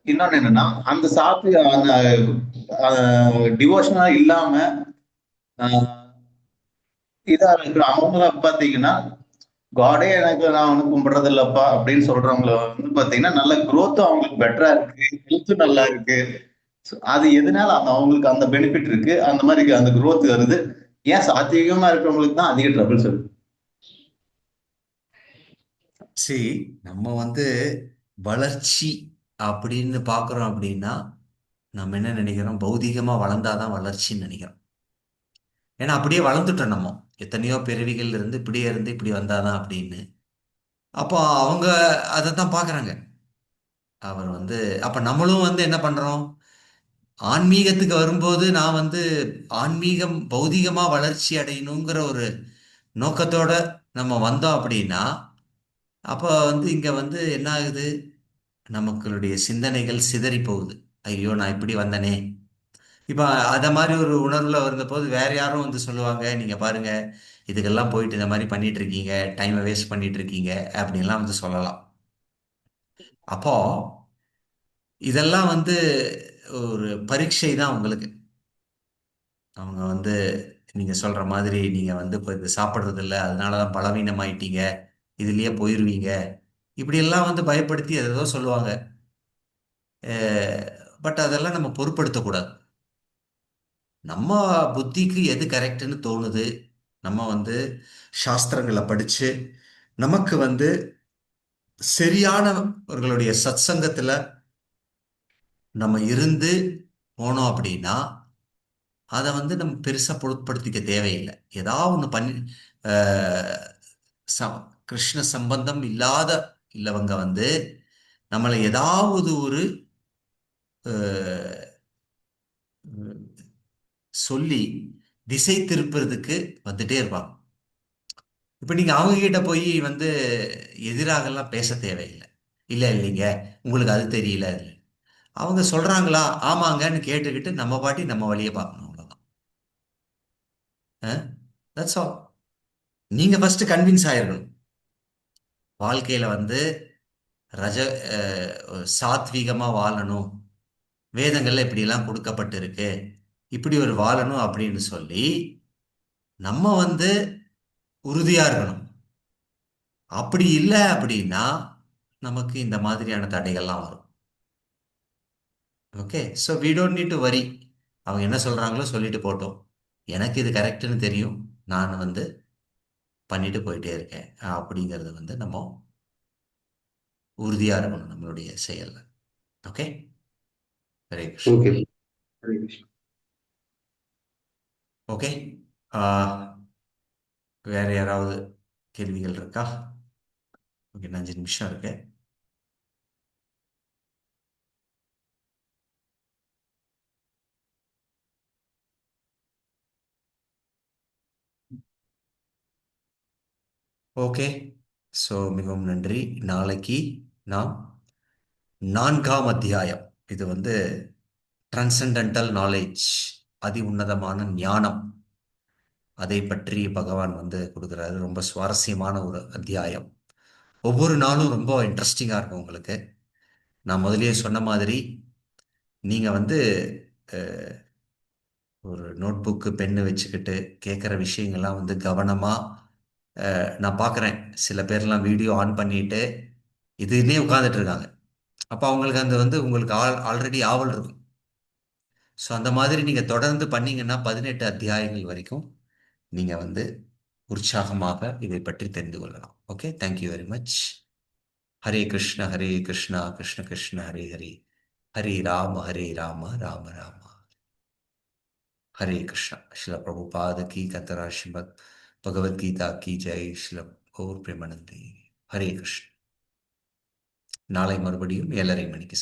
Speaker 5: இன்னொன்னு என்னன்னா, அந்த சாத்விக அந்த டிவோஷனா இல்லாம இதா இருக்கிற அவங்க பாத்தீங்கன்னா, காடே எனக்கு நான் வந்து கும்பிடுறது இல்லப்பா அப்படின்னு சொல்றவங்கள வந்து பாத்தீங்கன்னா நல்ல growth அவங்களுக்கு பெட்டரா இருக்கு, ஹெல்த் நல்லா இருக்கு. So, அது எதனால அந்த அவங்களுக்கு அந்த பெனிஃபிட் இருக்கு, அந்த மாதிரி அந்த growth வருது. ஏன் சாத்வீகமா இருக்கிறவங்களுக்கு தான் அதிக ட்ரபிள்ஸ் இருக்கு?
Speaker 1: சரி, நம்ம வந்து வளர்ச்சி அப்படின்னு பார்க்குறோம் அப்படின்னா நம்ம என்ன நினைக்கிறோம், பௌதிகமாக வளர்ந்தாதான் வளர்ச்சின்னு நினைக்கிறோம். ஏன்னா அப்படியே வளர்ந்துட்டோம் நம்ம, எத்தனையோ பிறவிகள் இருந்து இப்படியே இருந்து இப்படி வந்தாதான் அப்படின்னு. அப்போ அவங்க அதை தான் பார்க்குறாங்க. அவர் வந்து அப்போ நம்மளும் வந்து என்ன பண்ணுறோம், ஆன்மீகத்துக்கு வரும்போது நான் வந்து ஆன்மீகம் பௌதிகமாக வளர்ச்சி அடையணுங்கிற ஒரு நோக்கத்தோட நம்ம வந்தோம் அப்படின்னா, அப்போ வந்து இங்கே வந்து என்ன ஆகுது, நமக்களுடைய சிந்தனைகள் சிதறி போகுது. ஐயோ நான் இப்படி வந்தனே. இப்போ அதை மாதிரி ஒரு உணர்வுல வந்தபோது வேற யாரும் வந்து சொல்லுவாங்க, நீங்க பாருங்க இதுக்கெல்லாம் போயிட்டு இந்த மாதிரி பண்ணிட்டு இருக்கீங்க, டைமை வேஸ்ட் பண்ணிட்டு இருக்கீங்க அப்படின்லாம் வந்து சொல்லலாம். அப்போ இதெல்லாம் வந்து ஒரு பரீட்சை தான் உங்களுக்கு. அவங்க வந்து நீங்க சொல்ற மாதிரி நீங்க வந்து இப்போ இது சாப்பிட்றது இல்லை அதனாலதான் பலவீனமாயிட்டீங்க, இதுலயே போயிருவீங்க, இப்படி எல்லாம் வந்து பயப்படுத்தி ஏதோ சொல்லுவாங்க. பட் அதெல்லாம் நம்ம பொருட்படுத்தக்கூடாது. நம்ம புத்திக்கு எது கரெக்டுன்னு தோணுது, நம்ம வந்து சாஸ்திரங்களை படிச்சு நமக்கு வந்து சரியானவர்களுடைய சத்சங்கத்துல நம்ம இருந்து போனோம் அப்படின்னா அதை வந்து நம்ம பெருசா பொருட்படுத்திக்க தேவையில்லை. ஏதாவது ஒண்ணு பண்ணி அஹ், ச- கிருஷ்ண சம்பந்தம் இல்லாத இல்லவங்க வந்து நம்மளை ஏதாவது ஒரு அஹ், சொல்லி திசை திருப்புறதுக்கு வந்துட்டே இருப்பாங்க. இப்ப நீங்க அவங்க கிட்ட போய் வந்து எதிராகலாம் பேச தேவையில்லை. இல்ல இல்லைங்க, உங்களுக்கு அது தெரியல அது. அவங்க சொல்றாங்களா ஆமாங்கன்னு கேட்டுக்கிட்டு நம்ம பாட்டி நம்ம வழியை பார்க்கணும், அவ்வளவுதான். That's all. நீங்க ஃபர்ஸ்ட் கன்வின்ஸ் ஆயிருக்கணும். வாழ்க்கையில வந்து ரஜ சாத்வீகமா வாழணும், வேதங்கள்ல இப்படி எல்லாம் கொடுக்கப்பட்டு இருக்கு, இப்படி ஒரு வாழணும் அப்படின்னு சொல்லி நம்ம வந்து உறுதியா இருக்கணும். அப்படி இல்லை அப்படின்னா நமக்கு இந்த மாதிரியான தடைகள்லாம் வரும். Okay, so we don't need to worry. அவங்க என்ன சொல்றாங்களோ சொல்லிட்டு போட்டோம், எனக்கு இது கரெக்டுன்னு தெரியும், நான் வந்து பண்ணிட்டு போயிட்டே இருக்கேன் அப்படிங்கிறது வந்து நம்ம உறுதியா இருக்கணும் நம்மளுடைய செயல்ல. Okay, Hare Krishna.
Speaker 5: Okay, Hare Krishna.
Speaker 1: Okay, வேற யாராவது கேள்விகள் இருக்கா? ஓகே, 5 நிமிஷம் இருக்கு. ஓகே, ஸோ மிகவும் நன்றி. நாளைக்கு நாம் 4ஆம் அத்தியாயம், இது வந்து டிரான்சென்டென்டல் நாலேஜ் அதி உன்னதமான ஞானம், அதை பற்றி பகவான் வந்து கொடுக்குறாரு. ரொம்ப சுவாரஸ்யமான ஒரு அத்தியாயம். ஒவ்வொரு நாளும் ரொம்ப இன்ட்ரெஸ்டிங்காக இருக்கும் உங்களுக்கு. நான் முதலியே சொன்ன மாதிரி நீங்கள் வந்து அஹ், ஒரு நோட்புக்கு பென்னு வச்சுக்கிட்டு கேட்குற விஷயங்கள்லாம் வந்து கவனமாக நான் பார்க்குறேன். சில பேர்லாம் வீடியோ ஆன் பண்ணிட்டு இதுன்னே உட்காந்துட்டு இருக்காங்க. அப்போ அவங்களுக்கு அந்த வந்து உங்களுக்கு ஆல்ரெடி ஆவல் இருக்கும். ஸோ அந்த மாதிரி நீங்கள் தொடர்ந்து பண்ணீங்கன்னா 18 அத்தியாயங்கள் வரைக்கும் நீங்கள் வந்து உற்சாகமாக இதை பற்றி தெரிந்து கொள்ளலாம். Okay, thank you very much. Hare Krishna Hare Krishna Krishna Krishna Hare Hare, Hare Rama Rama Rama Hare Krishna. Srila Prabhupada की कतरा श्रीमद भगवद गीता की जय. शिला और प्रेमानंदी. हरे कृष्ण. நாளை மறுபடியும் 7:30 மணிக்கு